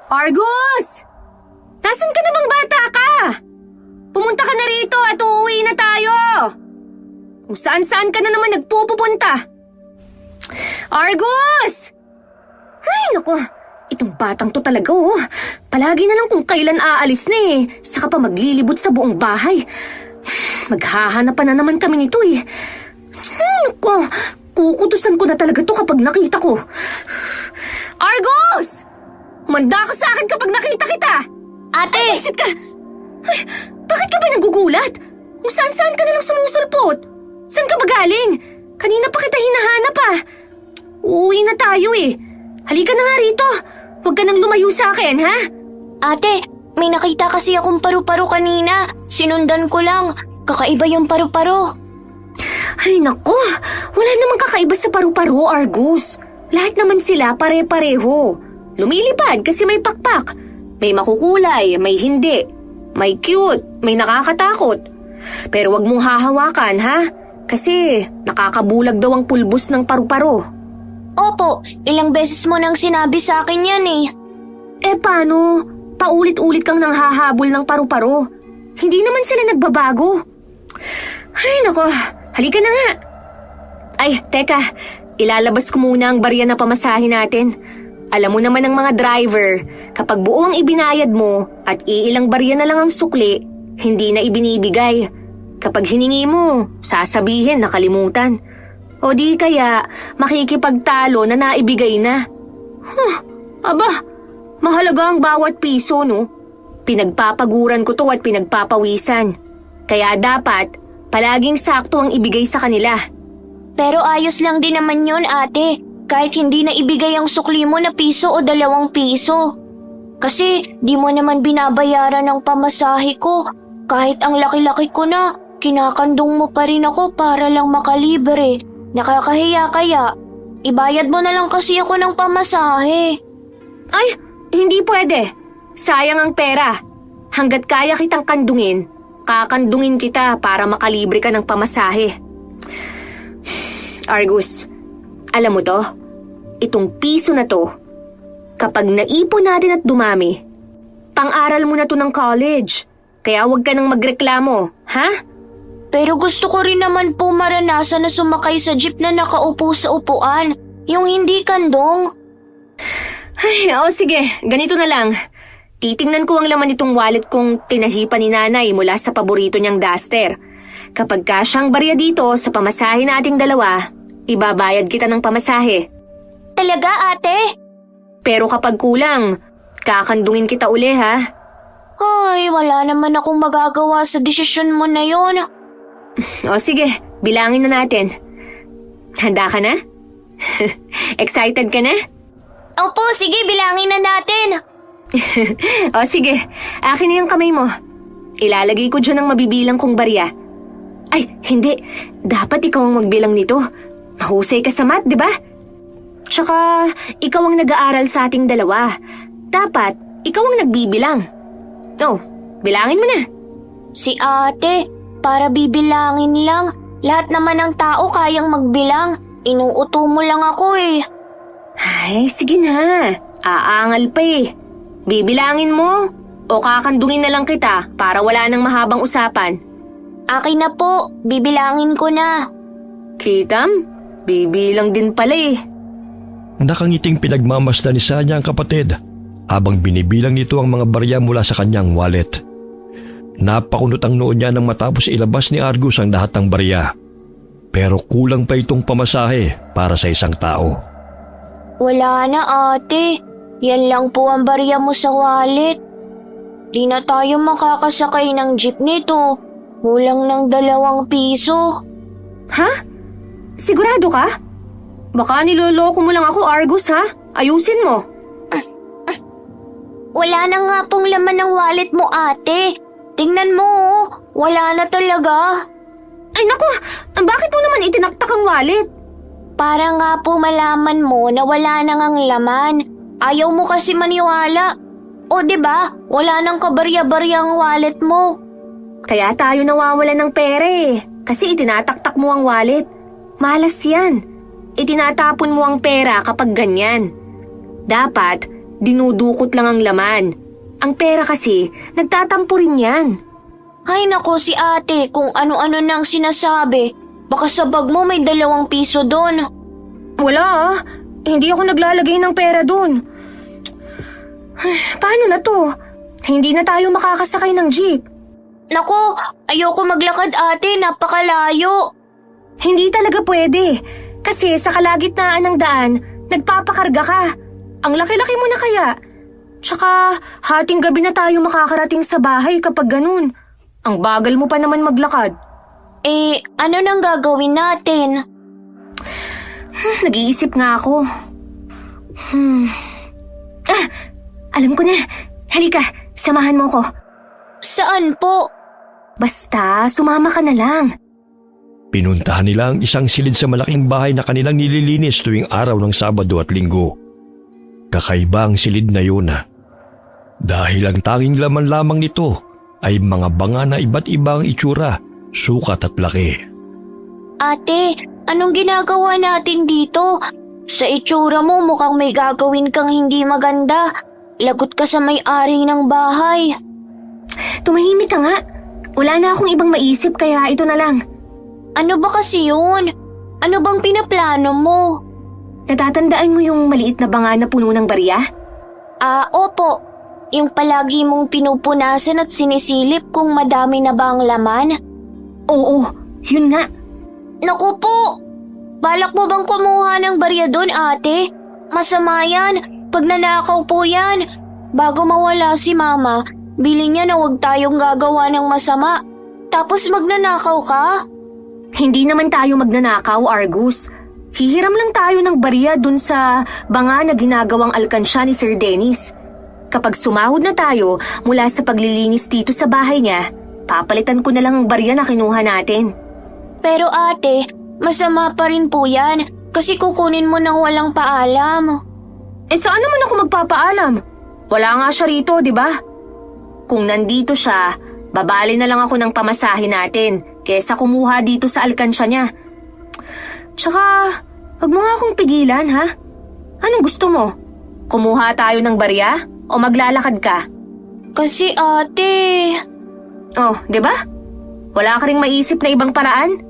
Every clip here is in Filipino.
Argus! Nasaan ka na bang bata ka? Pumunta ka na rito at uuwi na tayo! Kung saan-saan ka na naman nagpupunta. Argus! Ay, naku. Itong batang to talaga Palagi na lang kung kailan aalis na Saka pa maglilibot sa buong bahay. Maghahanapan na naman kami nito Ay, naku. Kukutusan ko na talaga to kapag nakita ko. Argus! Humanda ka sa akin kapag nakita kita! Ate! Ay, visit ka! Ay, bakit ka ba nagugulat? Kung saan-saan ka nalang sumusulpot? Saan ka ba galing? Kanina pa kita hinahanap Uuwi na tayo Halika na nga rito. Huwag ka nang lumayo sa akin, ha? Ate, may nakita kasi akong paru-paro kanina. Sinundan ko lang. Kakaiba yung paru-paro. Ay, naku. Wala namang kakaiba sa paru-paro, Argus. Lahat naman sila pare-pareho. Lumilipad kasi may pakpak. May makukulay, may hindi. May cute, may nakakatakot. Pero wag mong hahawakan, ha? Kasi nakakabulag daw ang pulbos ng paru-paro. Opo, ilang beses mo nang sinabi sa akin yan Paano? Paulit-ulit kang nanghahabol ng paru-paro. Hindi naman sila nagbabago. Ay, nako. Halika na nga. Ay, teka. Ilalabas ko muna ang barya na pamasahe natin. Alam mo naman ng mga driver, kapag buo ang ibinayad mo at iilang barya na lang ang sukli, hindi na ibinibigay. Kapag hiningi mo, sasabihin nakalimutan. O di kaya, makikipagtalo na naibigay na. Aba, mahalaga ang bawat piso, no? Pinagpapaguran ko to at pinagpapawisan. Kaya dapat, palaging sakto ang ibigay sa kanila. Pero ayos lang din naman yun, ate. Kahit hindi na ibigay ang sukli mo na piso o 2 piso. Kasi di mo naman binabayaran ng pamasahe ko. Kahit ang laki-laki ko na, kinakandong mo pa rin ako para lang makalibre. Nakakahiya kaya. Ibayad mo na lang kasi ako ng pamasahe. Ay, hindi pwede. Sayang ang pera. Hanggat kaya kitang kandungin, kakandungin kita para makalibre ka ng pamasahe. Argus, alam mo to? Itong piso na to, kapag naipon natin at dumami, pang-aral mo na to ng college. Kaya huwag ka nang magreklamo, ha? Pero gusto ko rin naman po maranasan na sumakay sa jeep na nakaupo sa upuan. Yung hindi kandong. Ay, sige. Ganito na lang. Titingnan ko ang laman nitong wallet kong tinahipan ni nanay mula sa paborito niyang duster. Kapag kasyang barya dito sa pamasahe nating dalawa, ibabayad kita ng pamasahe. Talaga, ate? Pero kapag kulang, kakandungin kita uli, ha? Ay, wala naman akong magagawa sa desisyon mo na yon. O sige, bilangin na natin. Handa ka na? Excited ka na? Opo, sige, bilangin na natin. O sige, akin na yung kamay mo. Ilalagay ko dyan ang mabibilang kong barya. Ay, hindi. Dapat ikaw ang magbilang nito. Mahusay ka sa math, di ba? Tsaka, ikaw ang nag-aaral sa ating dalawa. Dapat, ikaw ang nagbibilang. Oh, bilangin mo na. Si ate, para bibilangin lang. Lahat naman ng tao kayang magbilang. Inuuto mo lang ako Ay, sige na. Aangal pa Bibilangin mo o kakandungin na lang kita para wala nang mahabang usapan. Akin na po, bibilangin ko na. Kitam, bibilang din pala Nakangiting pinagmamasdan ni Sanya ang kapatid habang binibilang nito ang mga barya mula sa kanyang wallet. Napakunot ang noo niya nang matapos ilabas ni Argus ang lahat ng barya. Pero kulang pa itong pamasahe para sa isang tao. Wala na, ate. Yan lang po ang barya mo sa wallet. Di na tayo makakasakay ng jeep nito. Kulang ng 2 piso. Ha? Sigurado ka? Baka niloloko mo lang ako, Argus, ha? Ayusin mo. Wala na nga pong laman ng wallet mo, ate. Tingnan mo, wala na talaga. Ay naku, bakit mo naman itinaktak ang wallet? Para nga po malaman mo na wala nang ang laman. Ayaw mo kasi maniwala. O 'di ba? Wala nang kabarya-barya ang wallet mo. Kaya tayo nawawala ng pera kasi itinataktak mo ang wallet. Malas yan. Itinatapon mo ang pera kapag ganyan. Dapat, Dinudukot lang ang laman. Ang pera kasi, nagtatampo rin yan. Ay nako si ate, kung ano-ano nang sinasabi. Baka sa bag mo may 2 piso doon. Wala ah. Hindi ako naglalagay ng pera dun. Paano na to? Hindi na tayo makakasakay ng jeep. Nako, ayoko maglakad ate, napakalayo. Hindi talaga pwede. Kasi sa kalagitnaan ng daan, nagpapakarga ka. Ang laki-laki mo na kaya. Tsaka, hating gabi na tayo makakarating sa bahay kapag ganun. Ang bagal mo pa naman maglakad. Ano nang gagawin natin? Nag-iisip nga ako. Alam ko na. Halika, samahan mo ko. Saan po? Basta, sumama ka na lang. Pinuntahan nila ang isang silid sa malaking bahay na kanilang nililinis tuwing araw ng Sabado at Linggo. Kakaiba ang silid na yun. Dahil ang tanging laman lamang nito ay mga banga na iba't ibang itsura, sukat at laki. Ate, anong ginagawa natin dito? Sa itsura mo mukhang may gagawin kang hindi maganda. Lagot ka sa may-ari ng bahay. Tumahimik ka nga. Wala na akong ibang maisip kaya ito na lang. Ano ba kasi yun? Ano bang pinaplano mo? Natatandaan mo yung maliit na banga na puno ng barya? Opo. Yung palagi mong pinupunasan at sinisilip kung madami na ba ang laman? Oo, yun nga. Naku po! Balak mo bang kumuha ng barya doon, ate? Masama yan. Pag nanakaw po yan. Bago mawala si mama, bili niya na huwag tayong gagawa ng masama. Tapos magnanakaw ka? Hindi naman tayo magnanakaw, Argus. Hihiram lang tayo ng barya dun sa banga na ginagawang alkansya ni Sir Dennis. Kapag sumahod na tayo mula sa paglilinis dito sa bahay niya, papalitan ko na lang ang barya na kinuha natin. Pero ate, masama pa rin po yan kasi kukunin mo nang walang paalam. Saan naman ako magpapaalam? Wala nga siya rito, di ba? Kung nandito siya, babali na lang ako ng pamasahe natin kesa kumuha dito sa alkansya niya. Tsaka, wag mo nga akong pigilan, ha? Anong gusto mo? Kumuha tayo ng barya o maglalakad ka? Kasi ate... Oh, di ba? Wala ka ring maisip na ibang paraan?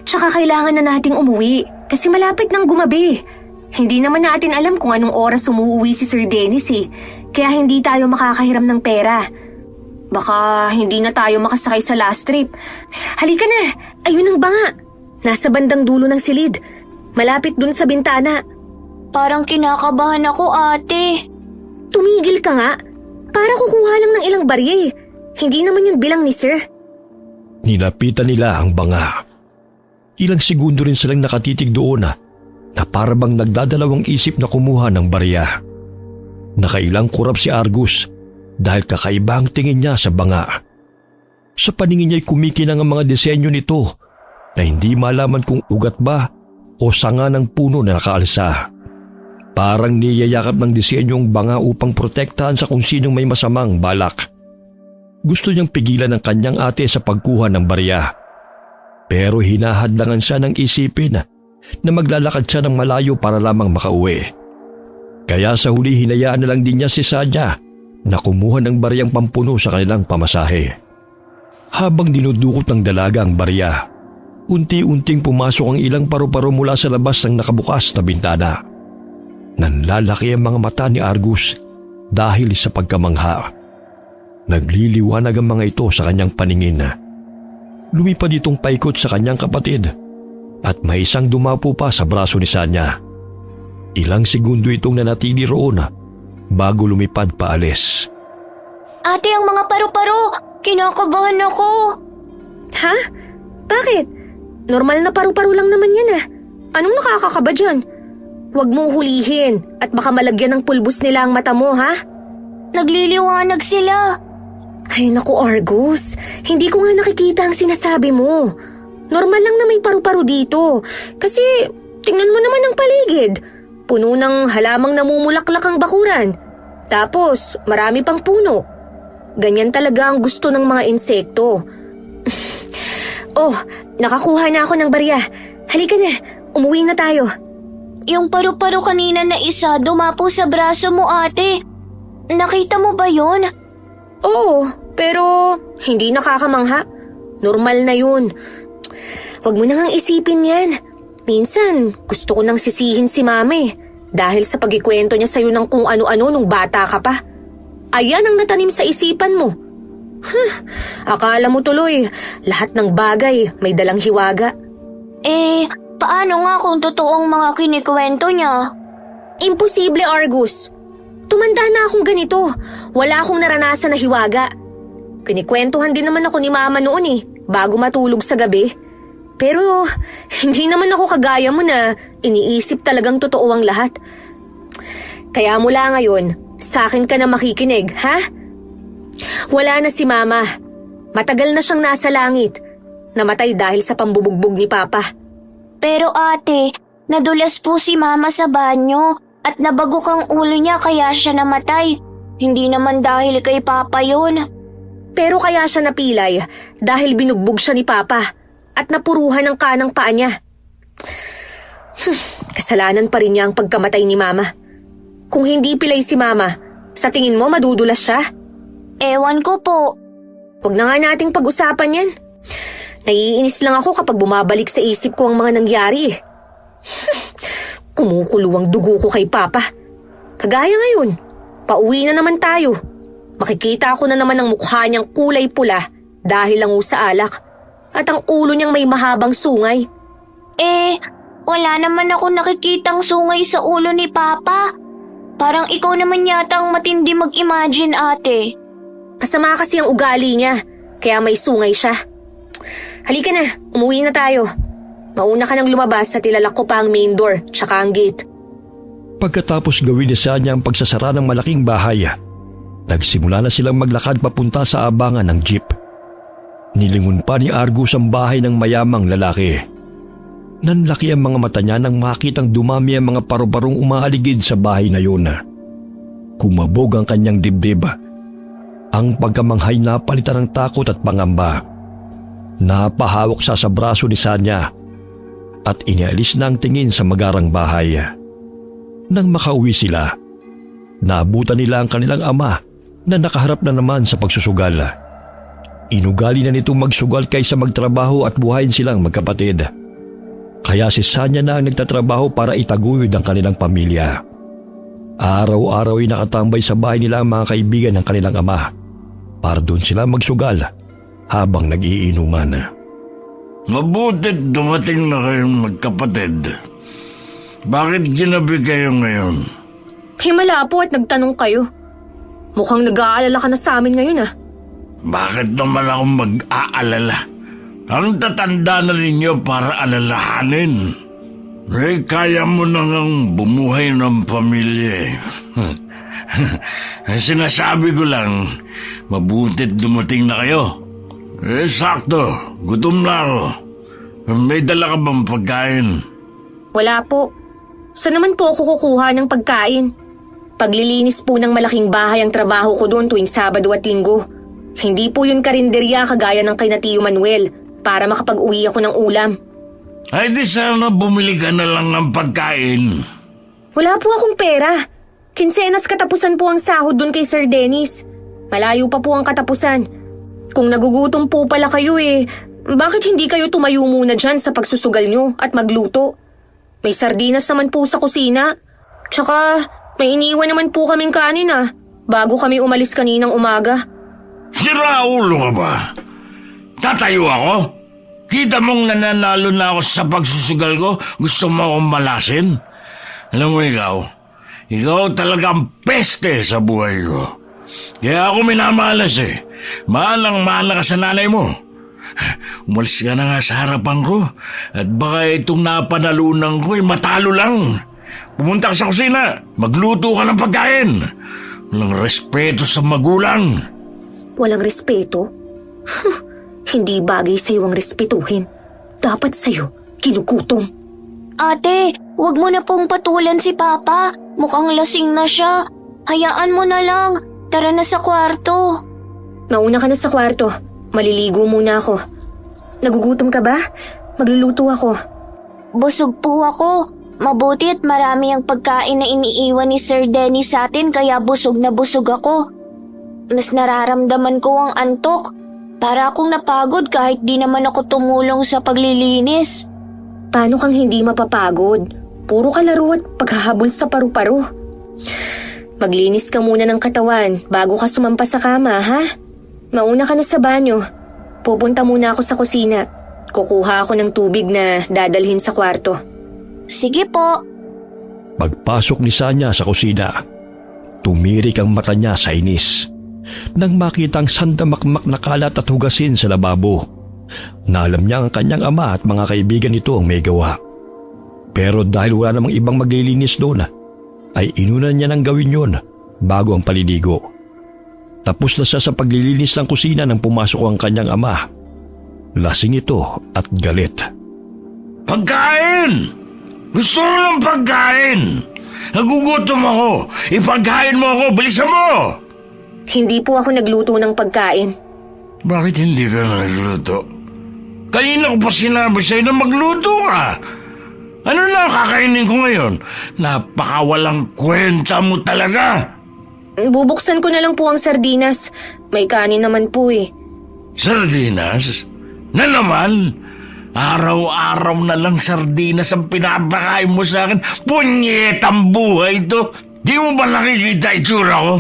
Tsaka kailangan na nating umuwi kasi malapit nang gumabi. Hindi naman natin alam kung anong oras umuwi si Sir Dennis kaya hindi tayo makakahiram ng pera. Baka hindi na tayo makasakay sa last trip. Halika na, ayun ang banga. Nasa bandang dulo ng silid. Malapit dun sa bintana. Parang kinakabahan ako, ate. Tumigil ka nga. Para kukuha lang ng ilang barya. Hindi naman yun bilang ni Sir. Nilapitan nila ang banga. Ilang segundo rin silang nakatitig doon na parabang nagdadalawang isip na kumuha ng barya. Nakailang kurap si Argus dahil kakaiba ang tingin niya sa banga. Sa paningin niya'y kumikinang ang mga disenyo nito na hindi malaman kung ugat ba o sanga ng puno na nakaalsa. Parang niyayakap ng disenyong banga upang protektahan sa kung sinong may masamang balak. Gusto niyang pigilan ang kanyang ate sa pagkuha ng barya. Pero hinahadlangan siya ng isipin na maglalakad siya ng malayo para lamang makauwi. Kaya sa huli hinayaan na lang din niya si Sanya na kumuha ng baryang pampuno sa kanilang pamasahe. Habang dinudukot ng dalaga ang barya, unti-unting pumasok ang ilang paru-paro mula sa labas ng nakabukas na bintana. Nanlalaki ang mga mata ni Argus dahil sa pagkamangha. Nagliliwanag ang mga ito sa kanyang paningin. Lumipad itong paikot sa kanyang kapatid at may isang dumapo pa sa braso ni Sanya. Ilang segundo itong nanatili roon bago lumipad paalis. Ate, ang mga paru-paro! Kinakabahan ako! Ha? Bakit? Normal na paru-paro lang naman yan Anong nakakakaba dyan? Huwag mong hulihin at baka malagyan ng pulbos nila ang mata mo, ha? Nagliliwanag sila. Ay naku, Argus. Hindi ko nga nakikita ang sinasabi mo. Normal lang na may paru-paro dito. Kasi tingnan mo naman ang paligid. Puno ng halamang namumulaklak ang bakuran. Tapos marami pang puno. Ganyan talaga ang gusto ng mga insekto. Oh, nakakuha na ako ng barya. Halika na, umuwi na tayo. yung paru-paro kanina na isa dumapo sa braso mo, ate. Nakita mo ba yon? Oo, pero hindi nakakamangha. Normal na yun. Huwag mo nang isipin yan. Minsan, gusto ko nang sisihin si Mama dahil sa pagkikwento niya sa'yo ng kung ano-ano nung bata ka pa. Ayan ang natanim sa isipan mo. Akala mo tuloy, lahat ng bagay may dalang hiwaga. Paano nga kung totoong mga kinikwento niya? Imposible, Argus. Tumanda na akong ganito. Wala akong naranasan na hiwaga. Kinikwentuhan din naman ako ni Mama noon bago matulog sa gabi. Pero hindi naman ako kagaya mo na iniisip talagang totoo ang lahat. Kaya mula ngayon, sa akin ka na makikinig, ha? Wala na si Mama. Matagal na siyang nasa langit. Namatay dahil sa pambubugbog ni Papa. Pero ate, nadulas po si Mama sa banyo at nabagok ang ulo niya kaya siya namatay. Hindi naman dahil kay Papa yun. Pero kaya siya napilay dahil binugbog siya ni Papa at napuruhan ng kanang paa niya. Kasalanan pa rin niya ang pagkamatay ni Mama. Kung hindi pilay si Mama, sa tingin mo madudulas siya? Ewan ko po. Huwag na nga nating pag-usapan yan. Naiinis lang ako kapag bumabalik sa isip ko ang mga nangyari. Kumukulo ang dugo ko kay Papa. Kagaya ngayon, pauwi na naman tayo. Makikita ko na naman ang mukha niyang kulay pula dahil lang sa alak at ang ulo niyang may mahabang sungay. Wala naman ako nakikitang sungay sa ulo ni Papa. Parang ikaw naman yata ang matindi mag-imagine, ate. Masama kasi ang ugali niya, kaya may sungay siya. Halika na, umuwi na tayo. Mauna ka nang lumabas at ilalak ko pa ang main door tsaka ang gate. Pagkatapos gawin ni Sanya ang pagsasara ng malaking bahay, nagsimula na silang maglakad papunta sa abangan ng jeep. Nilingon pa ni Argus ang bahay ng mayamang lalaki. Nanlaki ang mga mata niya nang makitang dumami ang mga paru-parong umaaligid sa bahay na yun. Kumabog ang kanyang dibdib. Ang pagkamanghay na palitan ng takot at pangamba. Napahawak sa braso ni Sanya at inialis na ang tingin sa magarang bahay. Nang makauwi sila, naabutan nila ang kanilang ama na nakaharap na naman sa pagsusugal. Inugali na nitong magsugal kaysa magtrabaho at buhayin silang magkapatid. Kaya si Sanya na ang nagtatrabaho para itaguyod ang kanilang pamilya. Araw-araw ay nakatambay sa bahay nila ang mga kaibigan ng kanilang ama para doon sila magsugal habang nag-iinuman. Mabutit dumating na kayong magkapatid. Bakit ginabi kayo ngayon? Himala po at nagtanong kayo. Mukhang nag-aalala ka na sa amin ngayon Bakit naman ako mag-aalala? Ang tatanda na ninyo para alalahanin. Kaya mo nang bumuhay ng pamilya. Sinasabi ko lang, mabutit dumating na kayo. Sakto, gutom na ako. May dala ka bang pagkain? Wala po. Saan naman po ako kukuha ng pagkain? Paglilinis po ng malaking bahay ang trabaho ko doon tuwing Sabado at Linggo. Hindi po yun karinderya kagaya ng kay na Tio Manuel para makapag-uwi ako ng ulam. Ay di sana bumili ka na lang ng pagkain. Wala po akong pera. Kinsenas katapusan po ang sahod doon kay Sir Dennis. Malayo pa po ang katapusan. Kung nagugutom po pala kayo bakit hindi kayo tumayo muna dyan sa pagsusugal nyo at magluto? May sardinas naman po sa kusina. Tsaka may iniwan naman po kaming kanin bago kami umalis kaninang umaga. Siraulo ka ba? Tatayo ako? Kita mong nananalo na ako sa pagsusugal ko? Gusto mo akong malasin? Alam mo ikaw talagang peste sa buhay ko. Kaya ako minamalas Malang-mahal ka sa nanay mo. Umalis ka na nga sa harapan ko at baka itong napanalunan ko matalo lang. Pumunta ka sa kusina, magluto ka ng pagkain. Walang respeto sa magulang. Walang respeto? Hindi bagay sa'yo ang respetuhin. Dapat sa'yo, kinukutom. Ate, wag mo na pong patulan si Papa. Mukhang lasing na siya. Hayaan mo na lang. Tara na sa kwarto. Mauna ka na sa kwarto. Maliligo muna ako. Nagugutom ka ba? Magluluto ako. Busog po ako. Mabuti at marami ang pagkain na iniiwan ni Sir Dennis sa atin kaya busog na busog ako. Mas nararamdaman ko ang antok. Para akong napagod kahit di naman ako tumulong sa paglilinis. Paano kang hindi mapapagod? Puro kalaro at paghahabol sa paru-paro. Maglinis ka muna ng katawan bago ka sumampas sa kama, ha? Mauna ka na sa banyo. Pupunta muna ako sa kusina. Kukuha ako ng tubig na dadalhin sa kwarto. Sige po. Pagpasok ni Sanya sa kusina, tumirik ang mata niya sa inis. Nang makitang sandamakmak na kalat at hugasin sa lababo, naalam niya ang kanyang ama at mga kaibigan nito ang may gawa. Pero dahil wala namang ibang maglilinis doon, ay inunan niya nang gawin yon bago ang paliligo. Tapos na siya sa paglilinis ng kusina nang pumasok ang kanyang ama. Lasing ito at galit. Pagkain! Gusto mo ng pagkain! Nagugutom ako! Ipagkain mo ako! Bilisan mo! Hindi po ako nagluto ng pagkain. Bakit hindi ka nagluto? Kanina ko pa sinabi sa'yo na magluto ka. Ano na ang kakainin ko ngayon? Napakawalang kwenta mo talaga. Bubuksan ko na lang po ang sardinas. May kanin naman po eh. Sardinas? Na naman? Araw-araw na lang sardinas ang pinapakain mo sa akin. Punyetang buhay ito. Di mo ba nakikita itsura ko?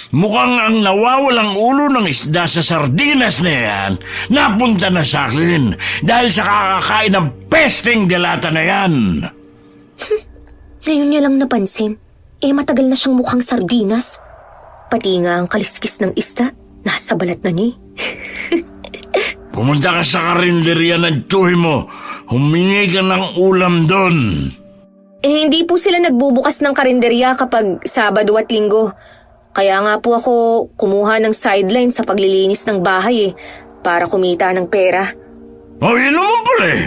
Mukhang ang nawawalang ulo ng isda sa sardinas na yan, napunta na sa akin dahil sa kakakain ng pesting delata na yan. Ngayon niya lang napansin. Matagal na siyang mukhang sardinas. Pati nga ang kaliskis ng isda, nasa balat na niya. Pumunta ka sa karinderya ng tsuhi mo. Humingi ka ng ulam doon. Hindi po sila nagbubukas ng karinderya kapag Sabado at Linggo. Kaya nga po ako kumuha ng sideline sa paglilinis ng bahay para kumita ng pera. Yun naman pala eh.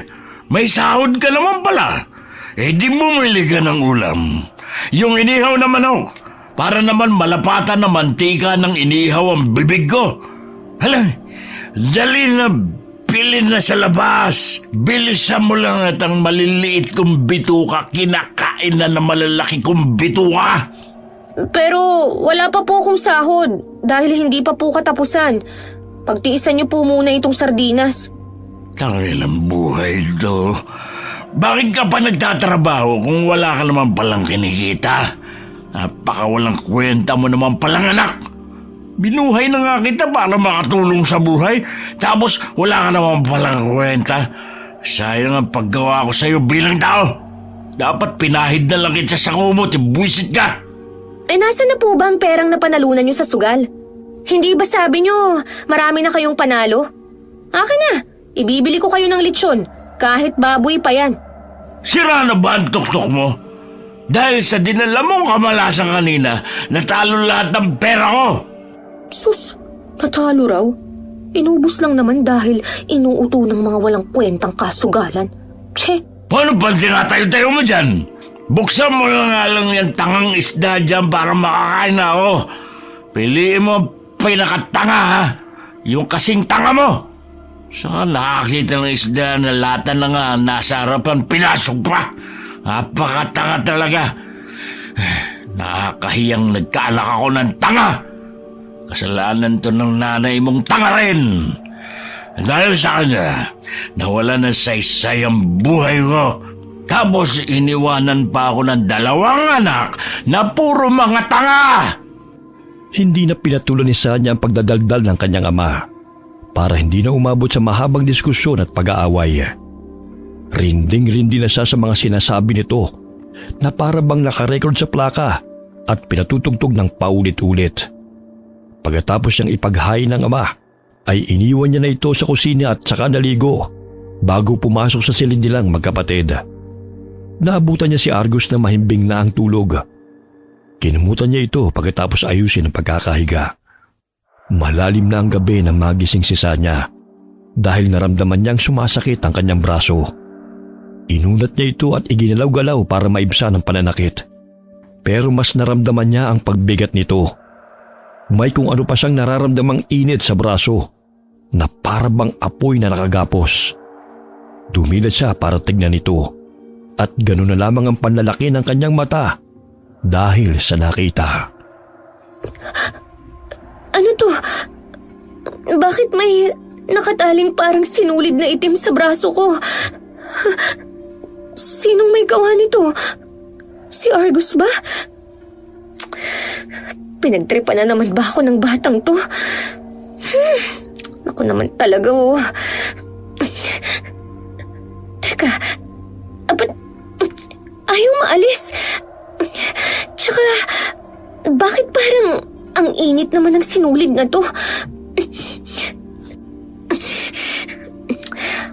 May sahod ka naman pala. Di bumili ka ng ulam. Yung inihaw naman ako. Para naman malapatan na mantika ng inihaw ang bibig ko. Hala, dali na bilhin na sa labas. Bilisan mo lang at ang maliliit kong bituka kinakain na ng malalaki kong bituka. Pero wala pa po akong sahod dahil hindi pa po katapusan. Pagtiisan niyo po muna itong sardinas. Tangilang buhay ito. Bakit ka pa nagtatrabaho kung wala ka naman palang kinikita? Napakawalang kwenta mo naman palang anak. Binuhay na nga kita para makatulong sa buhay. Tapos wala ka naman palang kwenta. Sayang ang paggawa ko sa'yo bilang tao. Dapat pinahid na lang kita sa kumot. Buwisit ka. Nasaan na po ba ang perang napanalunan niyo sa sugal? Hindi ba sabi niyo marami na kayong panalo? Akin na, ibibili ko kayo ng lechon, kahit baboy pa yan. Sira na ba ang tuktok mo? Dahil sa dinala mong kamalasan kanina, natalo lahat ng pera ko. Sus, natalo raw? Inubos lang naman dahil inuuto ng mga walang kwentang kasugalan. Tse! Paano ba tinatayo-tayo mo dyan? Buksan mo nga lang yung tangang isda dyan para makakain na ako. Piliin mo pinakatanga ha. Yung kasing tanga mo. Saka nakakita ng isda na lata na nga nasa harapan, pinasok pa. Napakatanga talaga. Nakakahiyang nagkaanak ako ng tanga. Kasalanan to ng nanay mong tanga rin. Dahil sa kanya, nawala na saysay ang buhay ko. Tapos iniwanan pa ako ng 2 anak na puro mga tanga. Hindi na pinatulan ni Sanya ang pagdadaldal ng kanyang ama para hindi na umabot sa mahabang diskusyon at pag-aaway. Rinding-rindi na siya sa mga sinasabi nito na para bang nakarecord sa plaka at pinatutugtog ng paulit-ulit. Pagkatapos niyang ipaghain ng ama, ay iniwan niya na ito sa kusina at saka naligo bago pumasok sa silid nilang magkapatid. Naabutan niya si Argus na mahimbing na ang tulog. Kinumutan niya ito pagkatapos ayusin ang pagkakahiga. Malalim na ang gabi nang magising si Sanya dahil naramdaman niyang sumasakit ang kanyang braso. Inunat niya ito at iginalaw-galaw para maibsan ang pananakit. Pero mas naramdaman niya ang pagbigat nito. May kung ano pa siyang nararamdamang init sa braso na para bang apoy na nakagapos. Dumilat siya para tignan ito. at gano'n na lamang ang panlalaki ng kanyang mata dahil sa nakita. Ano to? Bakit may nakataling parang sinulid na itim sa braso ko? Sinong may gawa nito? Si Argus ba? Pinagtripa na naman ba ako ng batang to? Ako naman talaga, oh. Teka, ba't ayaw maalis? Tsaka, bakit parang ang init naman ng sinulid na to?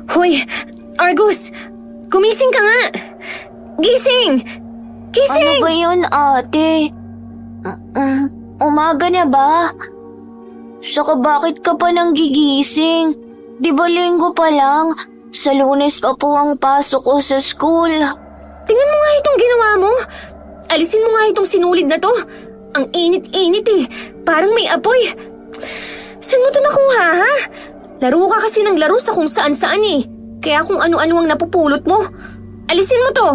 Hoy, Argus! Gumising ka nga! Gising! Gising! Ano ba yun, ate? Umaga na ba? Saka bakit ka pa nang gigising? Di ba linggo pa lang? Sa Lunes pa po ang pasok ko sa school. Tingnan mo nga itong ginawa mo. Alisin mo nga itong sinulid na to. Ang init-init eh. Parang may apoy. Saan mo to nakuha, ha? Laro ka kasi ng laro sa kung saan-saan eh. Kaya kung ano-ano ang napupulot mo. Alisin mo to.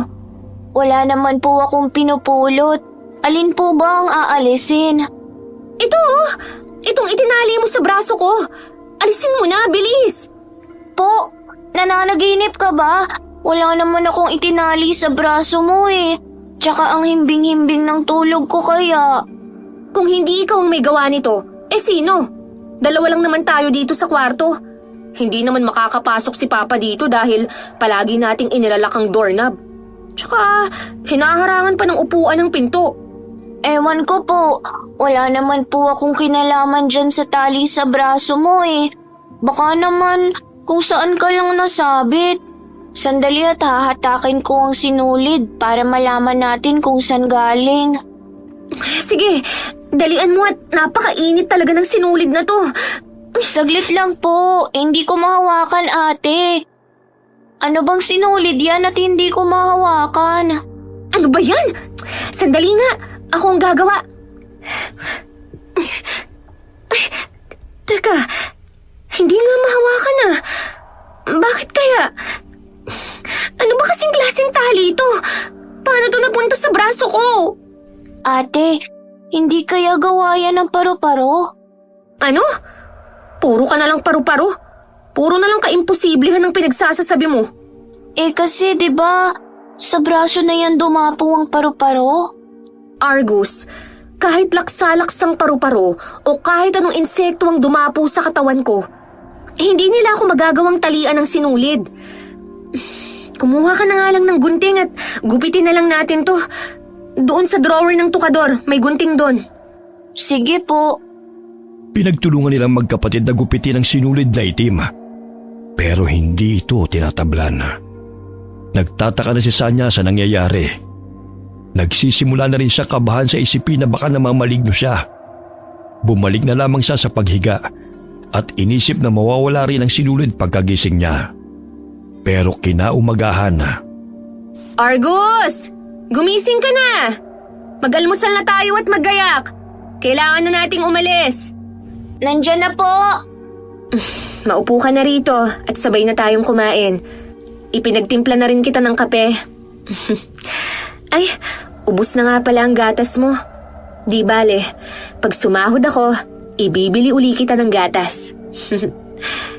Wala naman po akong pinupulot. Alin po ba ang aalisin? Ito oh. Itong itinali mo sa braso ko. Alisin mo na, bilis. Po, nananaginip ka ba? Wala naman akong itinali sa braso mo eh. Tsaka ang himbing-himbing ng tulog ko kaya. Kung hindi ikaw ang may gawa nito, sino? Dalawa lang naman tayo dito sa kwarto. Hindi naman makakapasok si Papa dito dahil palagi nating inilalak ang doorknob. Tsaka, hinaharangan pa ng upuan ng pinto. Ewan ko po, wala naman po akong kinalaman dyan sa tali sa braso mo eh. Baka naman kung saan ka lang nasabit. Sandali at hahatakin ko ang sinulid para malaman natin kung saan galing. Sige, dalian mo at napakainit talaga ng sinulid na to. Saglit lang po, hindi ko mahawakan ate. Ano bang sinulid yan at hindi ko mahawakan? Ano ba yan? Sandali nga, ako ang gagawa. Ay, teka, hindi nga mahawakan ah. Bakit kaya? Ano ba kasing klaseng tali ito? Paano to napunta sa braso ko? Ate, hindi kaya gawa yan ng paru-paro? Ano? Puro ka na lang paru-paro? Puro na lang kaimposiblihan ang pinagsasasabi mo. Eh kasi 'di ba sa braso na yan dumapo ang paru-paro? Argus, kahit laksa-laksang paru-paro o kahit anong insekto ang dumapo sa katawan ko, hindi nila ako magagawang talian ng sinulid. Kumuha ka na nga lang ng gunting at gupitin na lang natin to. Doon sa drawer ng tukador, may gunting doon. Sige po. Pinagtulungan nilang magkapatid na gupitin ang sinulid na itim. Pero hindi ito tinatablan. Nagtataka na si Sanya sa nangyayari. Nagsisimula na rin siya kabahan sa isipin na baka namamaligno siya. Bumalik na lamang siya sa paghiga at inisip na mawawala rin ang sinulid pagkagising niya. Pero kinaumagahan na. Argus! Gumising ka na! Mag-almusal na tayo at maggayak. Kailangan na nating umalis. Nandyan na po! Maupo ka na rito at sabay na tayong kumain. Ipinagtimpla na rin kita ng kape. Ay, ubos na nga pala ang gatas mo. Di bale, pag sumahod ako, ibibili uli kita ng gatas.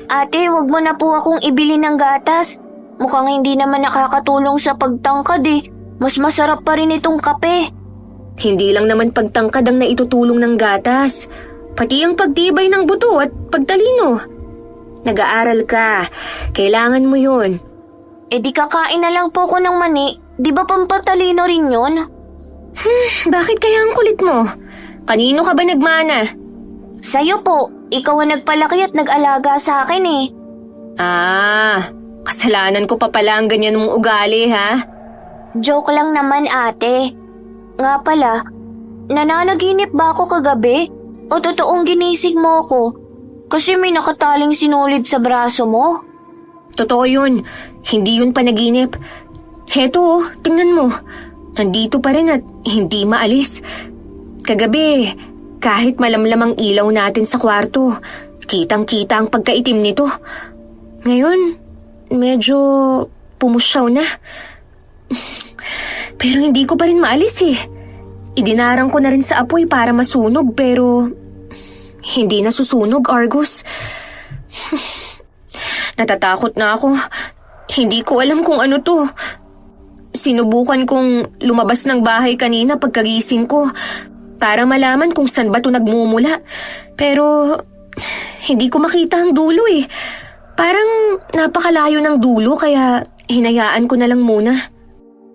Ate, wag mo na po akong ibili ng gatas. Mukhang hindi naman nakakatulong sa pagtangkad eh. Mas masarap pa rin itong kape. Hindi lang naman pagtangkad ang naitutulong ng gatas. Pati ang pagtibay ng buto at pagtalino. Nag-aaral ka. Kailangan mo yun. Eh di kakain na lang po ko ng mani. Di ba pampatalino rin yun? Bakit kaya ang kulit mo? Kanino ka ba nagmana? Sa'yo po. Ikaw ang nagpalaki at nag-alaga sa akin eh. Kasalanan ko pa pala ang ganyan mong ugali, ha? Joke lang naman ate. Nga pala, nananaginip ba ako kagabi? O totoong ginising mo ko? Kasi may nakataling sinulid sa braso mo. Totoo yun. Hindi yun panaginip. Heto, tingnan mo. Nandito pa rin at hindi maalis. Kagabi, kahit malamlam ang ilaw natin sa kwarto, kitang-kita ang pagkaitim nito. Ngayon, medyo pumusyaw na. Pero hindi ko pa rin maalis eh. Idinarang ko na rin sa apoy para masunog pero hindi na susunog, Argus. Natatakot na ako. Hindi ko alam kung ano to. Sinubukan kong lumabas ng bahay kanina pagkagising ko para malaman kung saan ba to nagmumula. Pero hindi ko makita ang dulo eh. Parang napakalayo ng dulo kaya hinayaan ko na lang muna.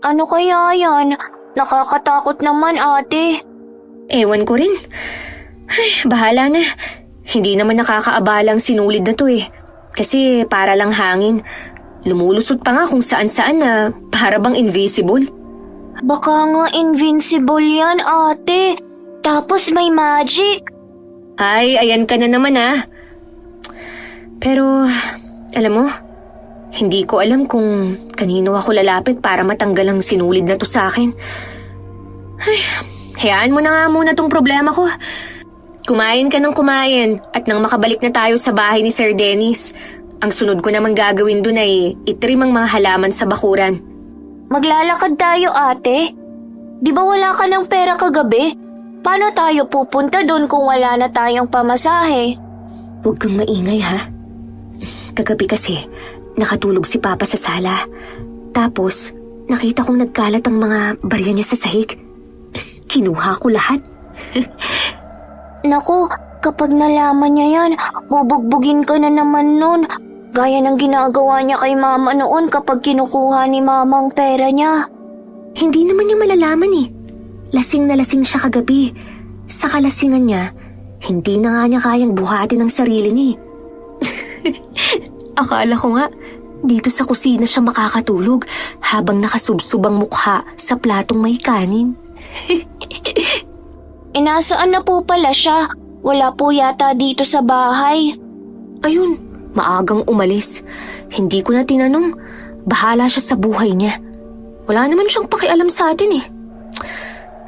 Ano kaya yan? Nakakatakot naman, ate. Ewan ko rin. Ay, bahala na. Hindi naman nakakaabalang sinulid na to eh. Kasi para lang hangin. Lumulusot pa nga kung saan-saan na para bang invisible. Baka nga invincible yan, ate. Tapos may magic. Ay, ayan ka na naman ah. Pero, alam mo, hindi ko alam kung kanino ako lalapit para matanggal ang sinulid na to sa akin. Ay, hayaan mo na nga muna tong problema ko. Kumain ka ng kumain at nang makabalik na tayo sa bahay ni Sir Dennis, ang sunod ko namang gagawin dun ay itrim ang mga halaman sa bakuran. Maglalakad tayo, ate. Di ba wala ka ng pera kagabi? Paano tayo pupunta doon kung wala na tayong pamasahe? Huwag kang maingay ha. Kagabi kasi, nakatulog si Papa sa sala. Tapos, nakita kong nagkalat ang mga barya niya sa sahig. Kinuha ko lahat. Naku, kapag nalaman niya yan, bubugbugin ka na naman nun. Gaya ng ginagawa niya kay mama noon kapag kinukuha ni mama ang pera niya. Hindi naman niya malalaman eh. Lasing na lasing siya kagabi. Sa kalasingan niya, hindi na nga niya kayang buhatin ang sarili niya. Akala ko nga, dito sa kusina siya makakatulog habang nakasubsob ang mukha sa platong may kanin. Nasaan na po pala siya? Wala po yata dito sa bahay. Ayun, maagang umalis. Hindi ko na tinanong. Bahala siya sa buhay niya. Wala naman siyang pakialam sa atin eh.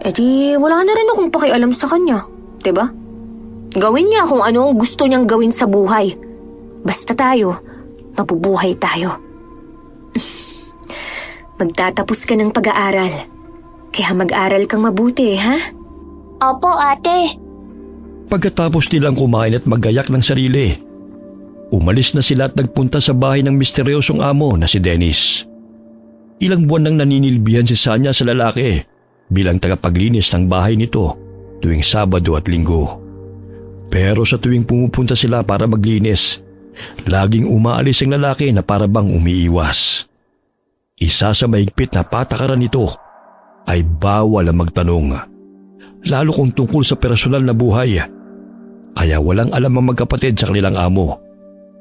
E di, wala na rin akong pakialam sa kanya. Diba? Gawin niya kung ano ang gusto niyang gawin sa buhay. Basta tayo, mabubuhay tayo. Magtatapos ka ng pag-aaral. Kaya mag-aral kang mabuti, ha? Opo, ate. Pagkatapos nilang kumain at magayak ng sarili, umalis na sila at nagpunta sa bahay ng misteryosong amo na si Dennis. Ilang buwan nang naninilbihan si Sanya sa lalaki bilang tagapaglinis ng bahay nito tuwing Sabado at Linggo. Pero sa tuwing pumupunta sila para maglinis, laging umaalis ang lalaki na para bang umiiwas. Isa sa mahigpit na patakaran nito ay bawal ang magtanong, lalo kung tungkol sa personal na buhay. Kaya walang alam ang magkapatid sa kanilang amo,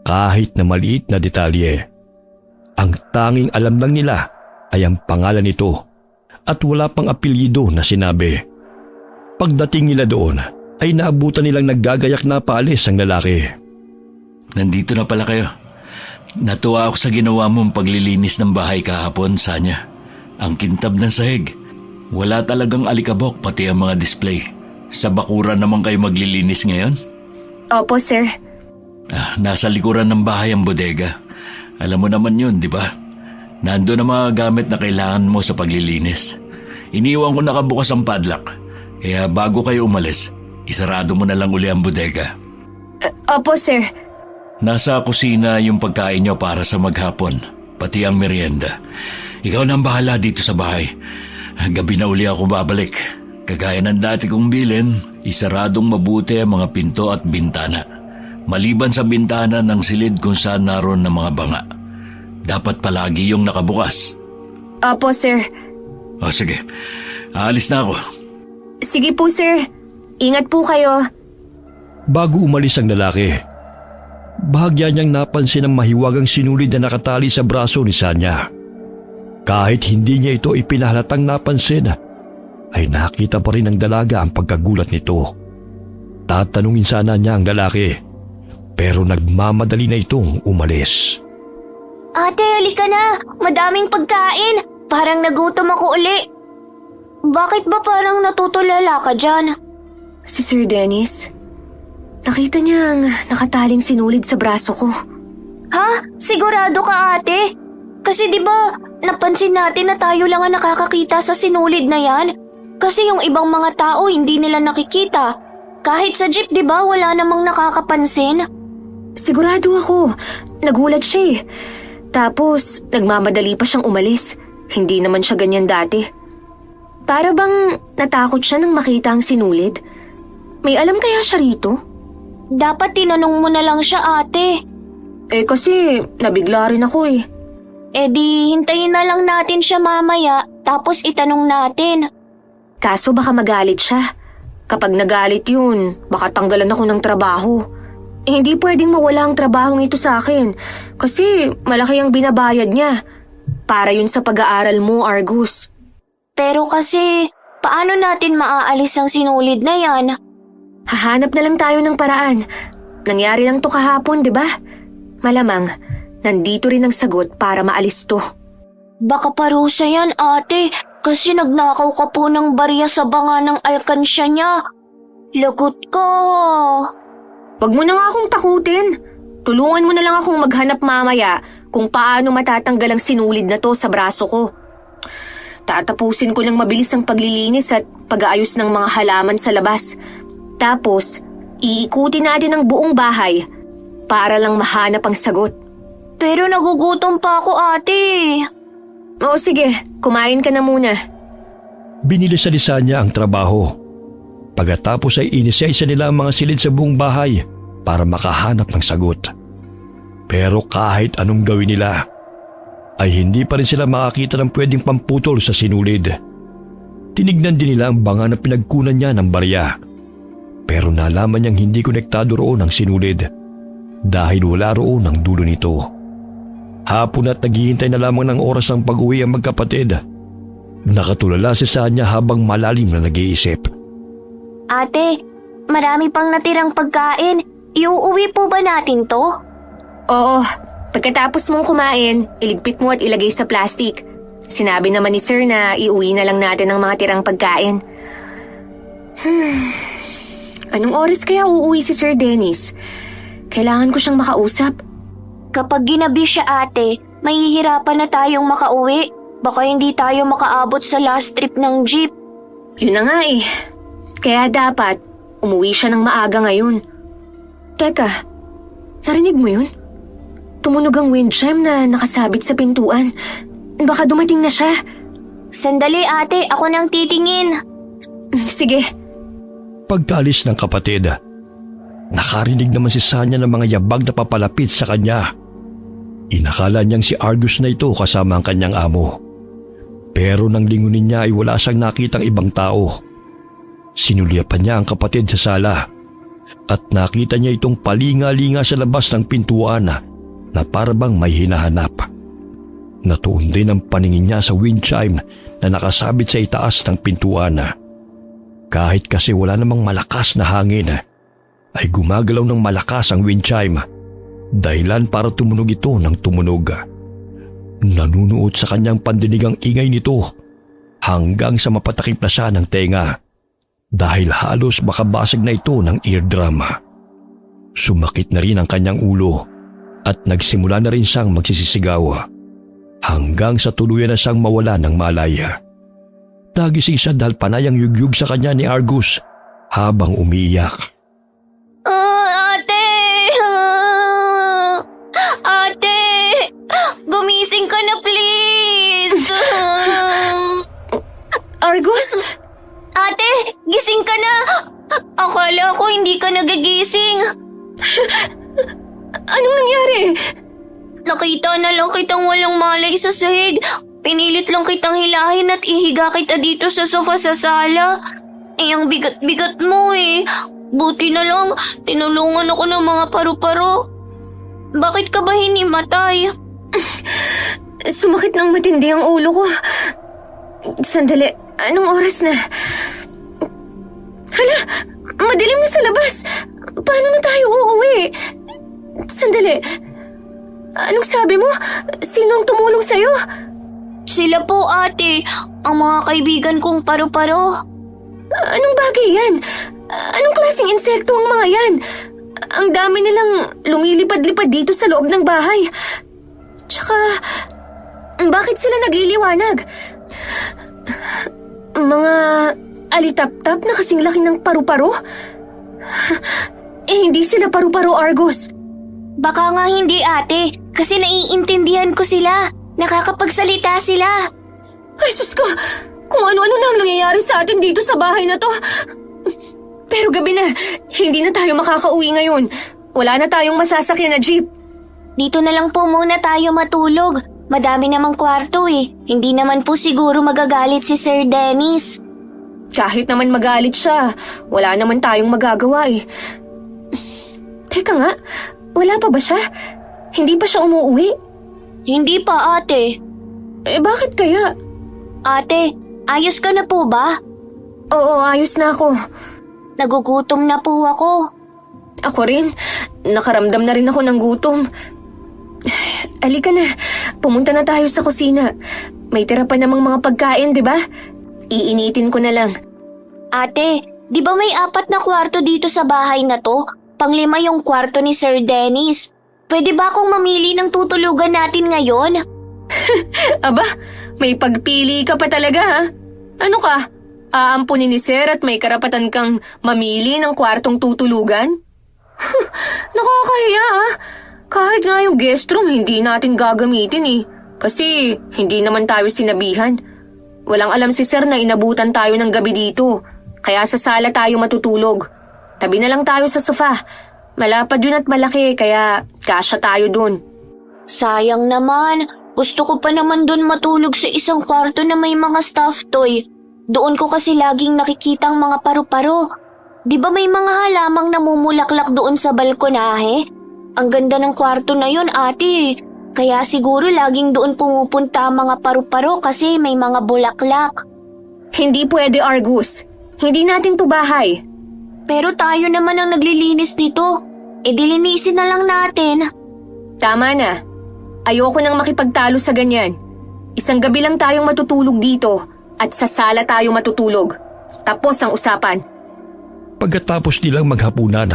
kahit na maliit na detalye. Ang tanging alam lang nila ay ang pangalan nito at wala pang apelyido na sinabi. Pagdating nila doon ay naabutan nilang naggagayak na paalis ang lalaki. Nandito na pala kayo. Natuwa ako sa ginawa mong paglilinis ng bahay kahapon, Sanya. Ang kintab ng sahig. Wala talagang alikabok pati ang mga display. Sa bakuran naman kayo maglilinis ngayon? Opo, sir. Nasa likuran ng bahay ang bodega. Alam mo naman yun, di ba? Nando na mga gamit na kailangan mo sa paglilinis. Iniwan ko nakabukas ang padlock. Kaya bago kayo umalis, isarado mo na lang uli ang bodega. Opo, sir. Nasa kusina yung pagkain nyo para sa maghapon, pati ang merienda. Ikaw na ang bahala dito sa bahay. Gabi na uli ako babalik. Kagaya ng dati kong bilin, isaradong mabuti ang mga pinto at bintana. Maliban sa bintana ng silid kung saan naroon ng mga banga. Dapat palagi yung nakabukas. Opo, sir. O sige, aalis na ako. Sige po, sir. Ingat po kayo. Bago umalis ang lalaki, bahagya niyang napansin ang mahiwagang sinulid na nakatali sa braso ni Sanya. Kahit hindi niya ito ipinahalatang napansin, ay nakita pa rin ng dalaga ang pagkagulat nito. Tatanungin sana niya ang lalaki, pero nagmamadali na itong umalis. Ate, halika na. Madaming pagkain. Parang nagutom ako uli. Bakit ba parang natutulala ka dyan? Si Sir Dennis, nakita niya ang nakataling sinulid sa braso ko. Ha? Sigurado ka, ate? Kasi di ba napansin natin na tayo lang ang nakakakita sa sinulid na yan. Kasi yung ibang mga tao hindi nila nakikita. Kahit sa jeep, di ba, wala namang nakakapansin? Sigurado ako. Nagulat siya eh. Tapos, nagmamadali pa siyang umalis. Hindi naman siya ganyan dati. Para bang natakot siya nang makita ang sinulid? May alam kaya siya rito? Dapat tinanong mo na lang siya, ate. Eh kasi, nabigla rin ako eh. E di, hintayin na lang natin siya mamaya, tapos itanong natin. Kaso baka magalit siya. Kapag nagalit yun, baka tanggalan ako ng trabaho. Eh, hindi pwedeng mawala ang trabahong ito sa akin. Kasi malaki ang binabayad niya. Para yun sa pag-aaral mo, Argus. Pero kasi, paano natin maaalis ang sinulid na yan? Hahanap na lang tayo ng paraan. Nangyari lang to kahapon, di ba? Malamang, nandito rin ang sagot para maalis to. Baka parusa yan, ate. Kasi nagnakaw ka po ng barya sa banga ng alkansya niya. Lagot ka. Wag mo na nga akong takutin. Tulungan mo na lang akong maghanap mamaya kung paano matatanggal ang sinulid na to sa braso ko. Tatapusin ko lang mabilis ang paglilinis at pag-aayos ng mga halaman sa labas. Tapos, iikutin natin ang buong bahay para lang mahanap ang sagot. Pero nagugutom pa ako, ate. Oo sige, kumain ka na muna. Binilisan niya ang trabaho. Pagkatapos ay inisya-isa nila ang mga silid sa buong bahay para makahanap ng sagot. Pero kahit anong gawin nila, ay hindi pa rin sila makakita ng pwedeng pamputol sa sinulid. Tinignan din nila ang banga na pinagkunan niya ng barya. Pero nalaman niyang hindi konektado roon ang sinulid dahil wala roon ang dulo nito. Hapon at naghihintay na lamang ng oras ng pag-uwi ang magkapatid. Nakatulala si Sanya habang malalim na nag-iisip. Ate, marami pang natirang pagkain. Iuuwi po ba natin to? Oo, pagkatapos mong kumain, iligpit mo at ilagay sa plastic. Sinabi naman ni Sir na iuwi na lang natin ang mga tirang pagkain. Anong oras kaya uuwi si Sir Dennis? Kailangan ko siyang makausap. Kapag ginabi siya, ate, mahihirapan na tayong makauwi. Baka hindi tayo makaabot sa last trip ng jeep. Yun na nga eh. Kaya dapat, umuwi siya ng maaga ngayon. Teka, narinig mo yun? Tumunog ang wind chime na nakasabit sa pintuan. Baka dumating na siya. Sandali, ate, ako nang titingin. Sige. Pagkaalis ng kapatid, nakarinig naman si Sanya ng mga yabag na papalapit sa kanya. Inakala niyang si Argus na ito kasama ang kanyang amo. Pero nang lingunin niya ay wala siyang nakitang ibang tao. Sinulyapan niya ang kapatid sa sala at nakita niya itong palinga-linga sa labas ng pintuan na parabang may hinahanap. Natuon din ang paningin niya sa wind chime na nakasabit sa itaas ng pintuan. Kahit kasi wala namang malakas na hangin, ay gumagalaw ng malakas ang wind chime. Dahilan para tumunog ito ng tumunog. Nanunuot sa kanyang pandinig ang ingay nito hanggang sa mapatakip na siya ng tenga dahil halos makabasag na ito ng eardrum. Sumakit na rin ang kanyang ulo at nagsimula na rin siyang magsisisigaw hanggang sa tuluyan na siyang mawala ng malaya. Nagising siya dahil panayang yugyug sa kanya ni Argus habang umiiyak. Ate! Ate! Gumising ka na, please! Argus? Ate! Gising ka na! Akala ko hindi ka nagigising. Anong nangyari? Nakita na lang kitang walang malay sa sahig. Pinilit lang kitang hilahin at ihiga kita dito sa sofa sa sala. Ang bigat-bigat mo eh. Buti na lang, tinulungan ako ng mga paru-paro. Bakit ka ba hinimatay? Sumakit ng matindi ang ulo ko. Sandali, anong oras na? Hala, madilim na sa labas. Paano na tayo uuwi? Sandali, anong sabi mo? Sino ang tumulong sa'yo? Sila po, ate. Ang mga kaibigan kong paru-paro. Anong bagay yan? Anong klaseng insekto ang mga yan? Ang dami nilang lumilipad-lipad dito sa loob ng bahay. Tsaka, Bakit sila nagliliwanag? Mga alitap-tap na kasing laki ng paru-paro? Hindi sila paru-paro, Argus. Baka nga hindi, ate. Kasi naiintindihan ko sila. Nakakapagsalita sila. Ay, sus ko! Kung ano-ano na ang nangyayari sa atin dito sa bahay na to. Pero gabi na, hindi na tayo makakauwi ngayon. Wala na tayong masasakyan na jeep. Dito na lang po muna tayo matulog. Madami namang kwarto eh. Hindi naman po siguro magagalit si Sir Dennis. Kahit naman magalit siya, wala naman tayong magagawa eh. Teka nga, wala pa ba siya? Hindi pa siya umuwi? Hindi pa, ate. Bakit kaya? Ate, ayos ka na po ba? Oo, ayos na ako. Nagugutom na po ako. Ako rin, nakaramdam na rin ako ng gutom. Halika na, pumunta na tayo sa kusina. May tira pa namang mga pagkain, di ba? Iinitin ko na lang. Ate, di ba may 4 na kwarto dito sa bahay na to? Pang-5 yung kwarto ni Sir Dennis. Pwede ba akong mamili ng tutulugan natin ngayon? Aba, may pagpili ka pa talaga ha? Ano ka? Aampunin ni Sir at may karapatan kang mamili ng kwartong tutulugan? Nakakahiya ha? Kahit nga yung guest room hindi natin gagamitin eh. Kasi hindi naman tayo sinabihan. Walang alam si Sir na inabutan tayo ng gabi dito. Kaya sa sala tayo matutulog. Tabi na lang tayo sa sofa. Malapad yun at malaki kaya kasya tayo dun. Sayang naman. Gusto ko pa naman dun matulog sa isang kwarto na may mga stuffed toy. Doon ko kasi laging nakikitang mga paru-paro. Di ba may mga halamang namumulaklak doon sa balkonahe? Ang ganda ng kwarto na yun, ate. Kaya siguro laging doon pumupunta ang mga paru-paro kasi may mga bulaklak. Hindi pwede, Argus. Hindi natin to bahay. Pero tayo naman ang naglilinis nito. E dilinisin na lang natin. Tama na. Ayoko nang makipagtalo sa ganyan. Isang gabi lang tayong matutulog dito at sa sala tayo matutulog. Tapos ang usapan. Pagkatapos nilang maghapunan,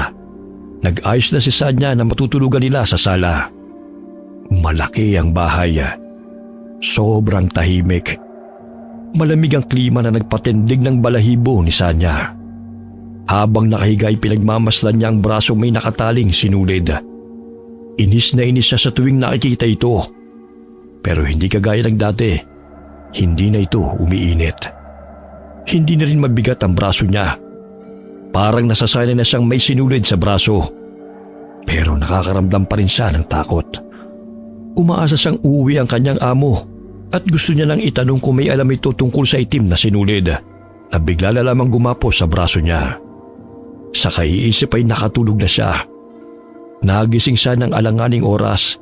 nag-ayos na si Sanya na matutulugan nila sa sala. Malaki ang bahay. Sobrang tahimik. Malamig ang klima na nagpatindig ng balahibo ni Sanya. Habang nakahiga ay pinagmamasdan niya ang braso may nakataling sinulid. Inis na inis siya sa tuwing nakikita ito. Pero hindi kagaya ng dati. Hindi na ito umiinit. Hindi na rin mabigat ang braso niya. Parang nasasanay na siyang may sinulid sa braso. Pero nakakaramdam pa rin siya ng takot. Umaasa siyang uuwi ang kanyang amo at gusto niya nang itanong kung may alam ito tungkol sa itim na sinulid na bigla na lamang gumapos sa braso niya. Sa kaiisip ay nakatulog na siya. Nagising siya ng alanganing oras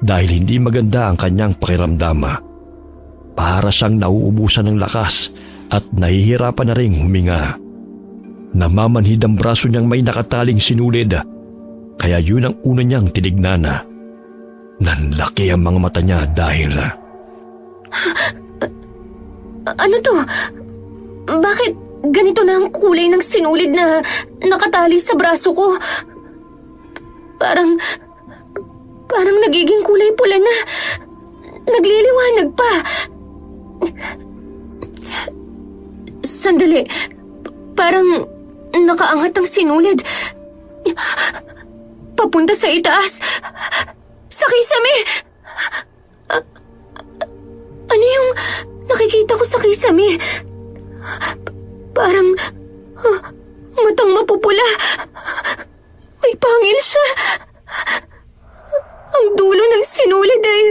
dahil hindi maganda ang kanyang pakiramdam. Para siyang nauubusan ng lakas at nahihirapan na ring huminga. Namamanhid ang braso niyang may nakataling sinulid kaya yun ang una niyang tinignan. Nanlaki ang mga mata niya dahil... Ano to? Bakit ganito na ang kulay ng sinulid na nakatali sa braso ko? Parang nagiging kulay pula na. Nagliliwanag pa. Sandali. Parang nakaangat ang sinulid. Papunta sa itaas. Sa kisame. Ano yung nakikita ko sa kisame? Parang matang mapupula. May pangil siya. Ang dulo ng sinulid ay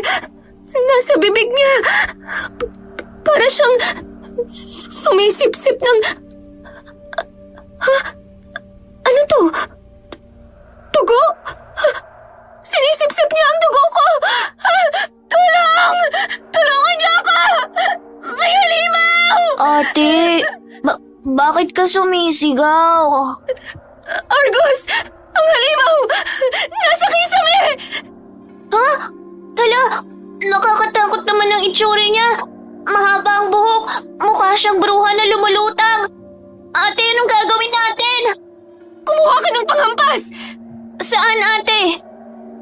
nasa bibig niya. Para siyang sumisip-sip ng... Ano to? Dugo? Sinisip-sip niya ang dugo ko! Tulong! Tulungan niyo ako! May halimaw! Ate, bakit ka sumisigaw? Argus! Ang halimaw! Nasa kisame! Ha? Tala, nakakatakot naman ang itsura niya. Mahaba ang buhok, mukha siyang bruha na lumulutang. Ate, anong gagawin natin? Kumuha ka ng panghampas! Saan, ate?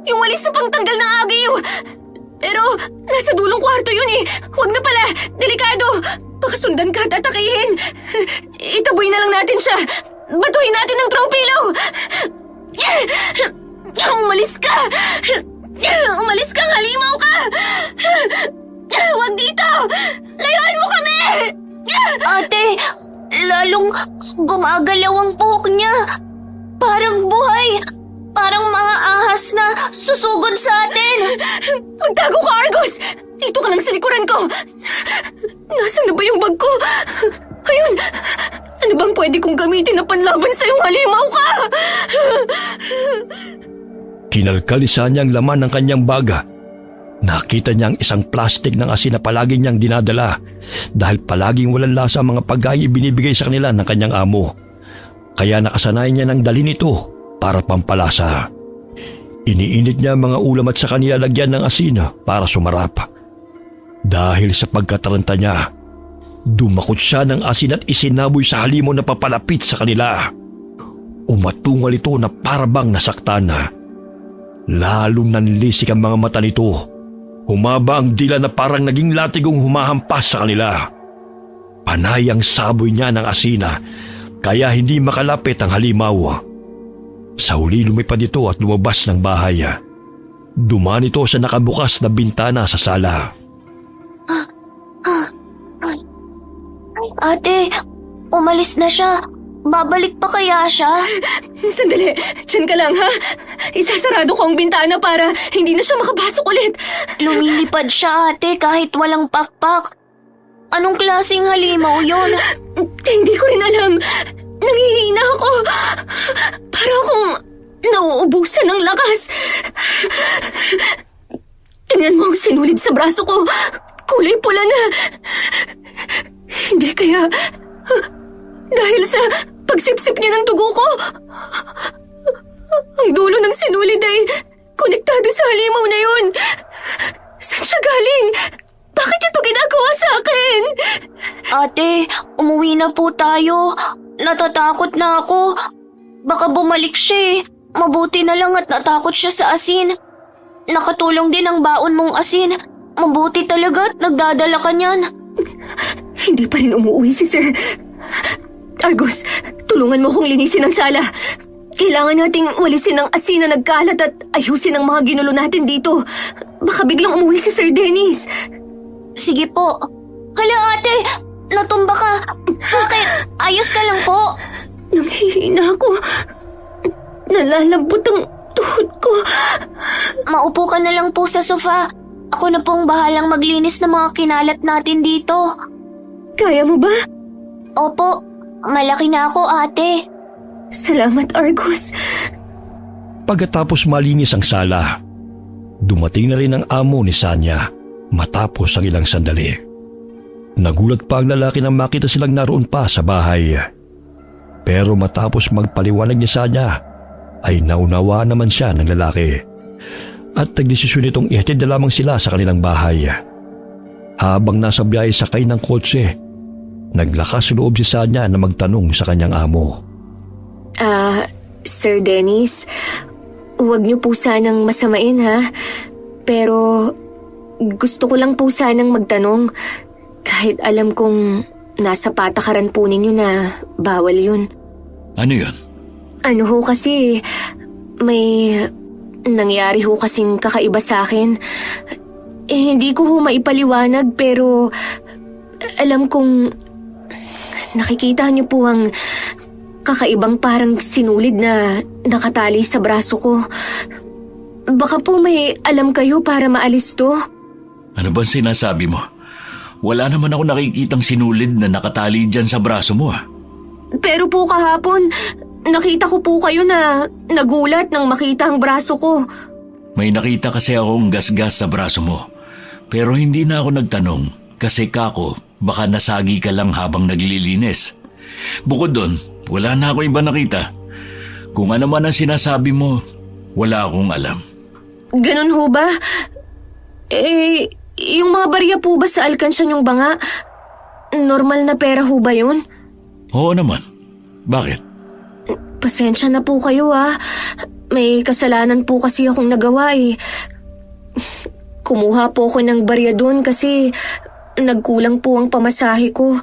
Yung walis sa pangtanggal ng agiw! Pero nasa dulong kwarto yun eh. Huwag na pala. Delikado. Baka sundan ka at atakihin. Itaboy na lang natin siya. Batuhin natin ng throw pillow. Umalis ka. Umalis ka, halimaw ka. Huwag dito. Layuan mo kami. Ate, lalong gumagalaw ang buhok niya. Parang buhay. Parang mga ahas na susugod sa atin. Magtago ka, Argos. Dito ka lang sa likuran ko. Nasaan na ba yung bag ko? Ayun. Ano bang pwede kong gamitin na panlaban sa iyong halimaw ka? Kinalkalisa niya ang laman ng kanyang baga. Nakita niya ang isang plastik ng asin na palagi niyang dinadala dahil palaging walang lasa ang mga pagkain ibinibigay sa kanila ng kanyang amo. Kaya nakasanayan niya ng dalhin ito para pampalasa. Iniinit niya ang mga ulam at sa kanila lagyan ng asin para sumarap. Dahil sa pagkataranta niya, dumakot siya ng asin at isinaboy sa halimaw na papalapit sa kanila. Umatungal ito na parabang nasaktan na. Lalong nanlisik ang mga mata nito. Humaba ang dila na parang naging latigong humahampas sa kanila. Panay ang saboy niya ng asina, kaya hindi makalapit ang halimaw. Sa huli lumipad ito at lumabas ng bahay. Dumaan ito sa nakabukas na bintana sa sala. Ate, umalis na siya. Babalik pa kaya siya? Sandali, dyan ka lang ha. Isasarado ko ang bintana para hindi na siya makapasok ulit. Lumilipad siya, ate, kahit walang pakpak. Anong klaseng halimaw yun? Hindi ko rin alam. Nangihina ako. Para akong nauubusan ng lakas. Tingnan mo ang sinulid sa braso ko. Kulay pula na. Hindi kaya... dahil sa pagsipsip niya ng dugo ko. Ang dulo ng sinulid ay konektado sa halimaw na yun. Saan siya galing? Bakit ito ginagawa sa akin? Ate, umuwi na po tayo. Natatakot na ako. Baka bumalik siya eh. Mabuti na lang at natakot siya sa asin. Nakatulong din ang baon mong asin. Mabuti talaga at nagdadala ka niyan. Hindi pa rin umuwi si Sir. Argos, tulungan mo kong linisin ang sala. Kailangan nating walisin ang asin na nagkalat at ayusin ang mga ginulo natin dito. Baka biglang umuwi si Sir Dennis. Sige po. Hala ate, natumba ka. Bakit? Ayos ka lang po. Nanghihina ako. Nalalambot ang tuhod ko. Maupo ka na lang po sa sofa. Ako na pong bahalang maglinis ng mga kinalat natin dito. Kaya mo ba? Opo, malaki na ako ate. Salamat, Argos. Pagkatapos malinis ang sala, dumating na rin ang amo ni Sanya matapos ang ilang sandali. Nagulat pa ang lalaki nang makita silang naroon pa sa bahay. Pero matapos magpaliwanag ni Sanya, ay naunawa naman siya ng lalaki. At nagdesisyon itong ihatid na lamang sila sa kanilang bahay. Habang nasa biyahe sakay ng kotse, naglakas loob si Sanya na magtanong sa kanyang amo. Sir Dennis, huwag niyo po sanang masamain ha. Pero gusto ko lang po sanang magtanong kahit alam kong nasa patakaran po ninyo na bawal yun. Ano yun? Ano ho kasi, may nangyari ho kasing kakaiba sa akin. Hindi ko ho maipaliwanag pero alam kong nakikita niyo po ang kakaibang parang sinulid na nakatali sa braso ko. Baka po may alam kayo para maalis to? Ano bang sinasabi mo? Wala naman ako nakikitang sinulid na nakatali dyan sa braso mo Pero po kahapon, nakita ko po kayo na nagulat nang makita ang braso ko. May nakita kasi akong gasgas sa braso mo. Pero hindi na ako nagtanong kasi kako baka nasagi ka lang habang naglilinis. Bukod doon, wala na ako iba nakita. Kung ano man ang sinasabi mo, wala akong alam. Ganun ho ba? Yung mga barya po ba sa alkansya niyong banga? Normal na pera ho ba yun? Oo naman. Bakit? Pasensya na po kayo May kasalanan po kasi akong nagawa Kumuha po ako ng barya doon kasi nagkulang po ang pamasahe ko.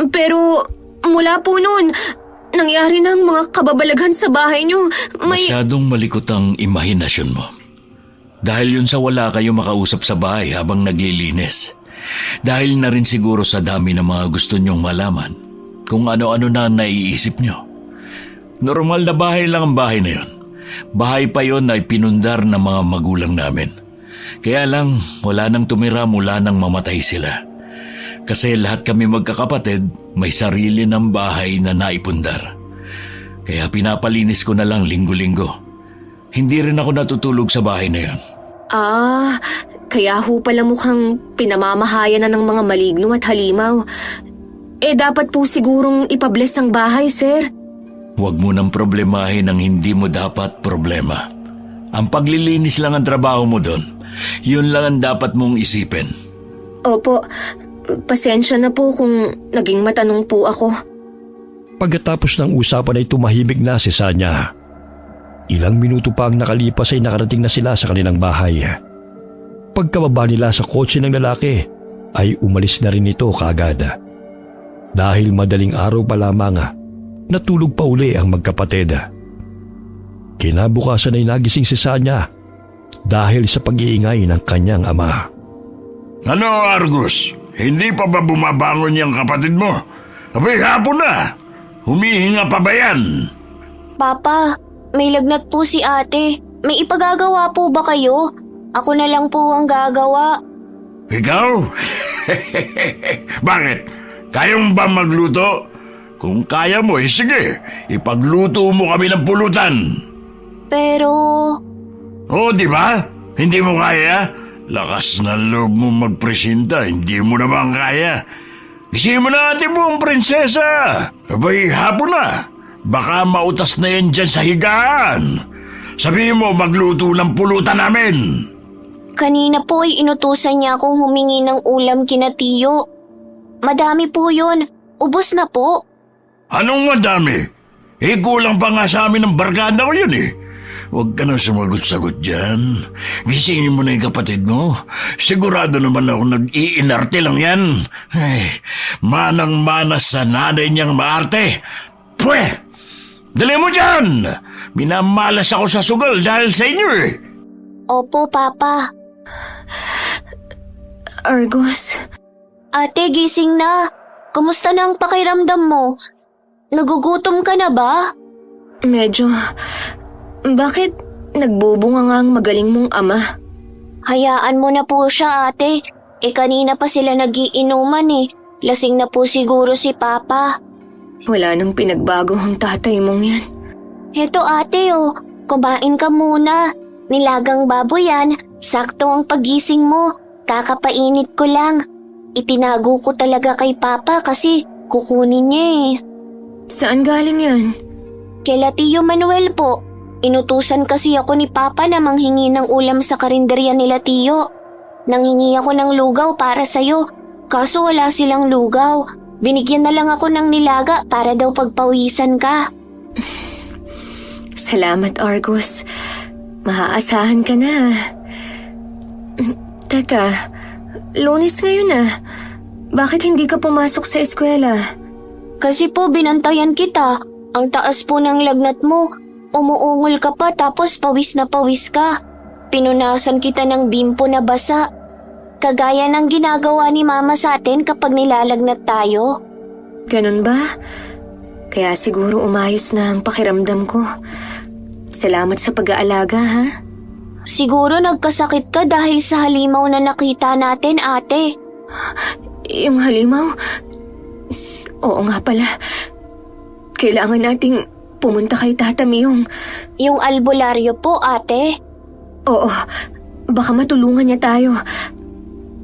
Pero mula po noon, nangyari na ang mga kababalaghan sa bahay niyo. Masyadong malikot ang imahinasyon mo. Dahil yun sa wala kayo makausap sa bahay habang naglilinis. Dahil na rin siguro sa dami ng mga gusto nyong malaman kung ano-ano na naiisip nyo. Normal na bahay lang ang bahay na yun. Bahay pa yun ay pinundar ng mga magulang namin. Kaya lang wala nang tumira mula nang mamatay sila. Kasi lahat kami magkakapatid may sarili ng bahay na naipundar. Kaya pinapalinis ko na lang linggo-linggo. Hindi rin ako natutulog sa bahay na yun. Kaya ho pala mukhang pinamamahayan na ng mga maligno at halimaw. Dapat po sigurong ipabless ang bahay, sir. Huwag mo nang problemahin ang hindi mo dapat problema. Ang paglilinis lang ang trabaho mo doon. Yun lang ang dapat mong isipin. Opo, pasensya na po kung naging matanong po ako. Pagkatapos ng usapan ay tumahimik na si Sanya. Ilang minuto pa ang nakalipas ay nakarating na sila sa kanilang bahay. Pagkababa nila sa kotse ng lalaki ay umalis na rin ito kaagad. Dahil madaling araw pa lamang, natulog pa uli ang magkapatid. Kinabukasan ay nagising si Sanya dahil sa pag-iingay ng kanyang ama. Ano, Argus? Hindi pa ba bumabangon yung kapatid mo? Abay, hapon na. Humihinga pa ba yan? Papa, may lagnat po si ate. May ipagagawa po ba kayo? Ako na lang po ang gagawa. Ikaw? Bakit? Kaya mo ba magluto? Kung kaya mo, sige. Ipagluto mo kami ng pulutan. Pero... Oo, di ba? Hindi mo kaya? Lakas na loob mo magpresenta, hindi mo naman kaya. Gisingin mo na ate mo ang prinsesa. Abay, hapon na. Baka mautas na yan dyan sa higaan. Sabihin mo, magluto ng pulutan namin. Kanina po ay inutusan niya akong humingi ng ulam kina Tiyo. Madami po yun. Ubus na po. Anong madami? Kulang pa nga sa amin ng barkada ko yun eh. Huwag ka na sumagot-sagot dyan. Gisingin mo na yung kapatid mo. Sigurado naman ako nag-iinarte lang yan. Manang-mana sa nanay niyang maarte. Pweh! Dali mo dyan! Minamalas ako sa sugal dahil sa inyo eh. Opo, Papa. Argus, Ate, gising na. Kumusta na ang pakiramdam mo? Nagugutom ka na ba? medyo... Bakit nagbubunga nga ang magaling mong ama? Hayaan mo na po siya, ate. Kanina pa sila nagiinuman eh. Lasing na po siguro si Papa. Wala nang pinagbago ang tatay mong yan. Heto ate oh, kumain ka muna. Nilagang baboy yan, sakto ang pagising mo. Kakapainit ko lang. Itinago ko talaga kay Papa kasi kukunin niya eh. Saan galing yan? Kila Tio Manuel po. Inutusan kasi ako ni Papa na manghingi ng ulam sa karinderya nila Tio. Nanghingi ako ng lugaw para sa'yo. Kaso wala silang lugaw. Binigyan na lang ako ng nilaga para daw pagpawisan ka. Salamat, Argus. Maaasahan ka na. Teka, Lunes ngayon na. Bakit hindi ka pumasok sa eskwela? Kasi po binantayan kita. Ang taas po ng lagnat mo. Umuungol ka pa tapos pawis na pawis ka. Pinunasan kita ng bimpo na basa. Kagaya ng ginagawa ni Mama sa atin kapag nilalagnat tayo. Ganun ba? Kaya siguro umayos na ang pakiramdam ko. Salamat sa pag-aalaga, ha? Siguro nagkasakit ka dahil sa halimaw na nakita natin, ate. Yung halimaw? Oo nga pala. Kailangan nating pumunta kay Tata Miyong. Yung albularyo po, ate. Oo, baka matulungan niya tayo.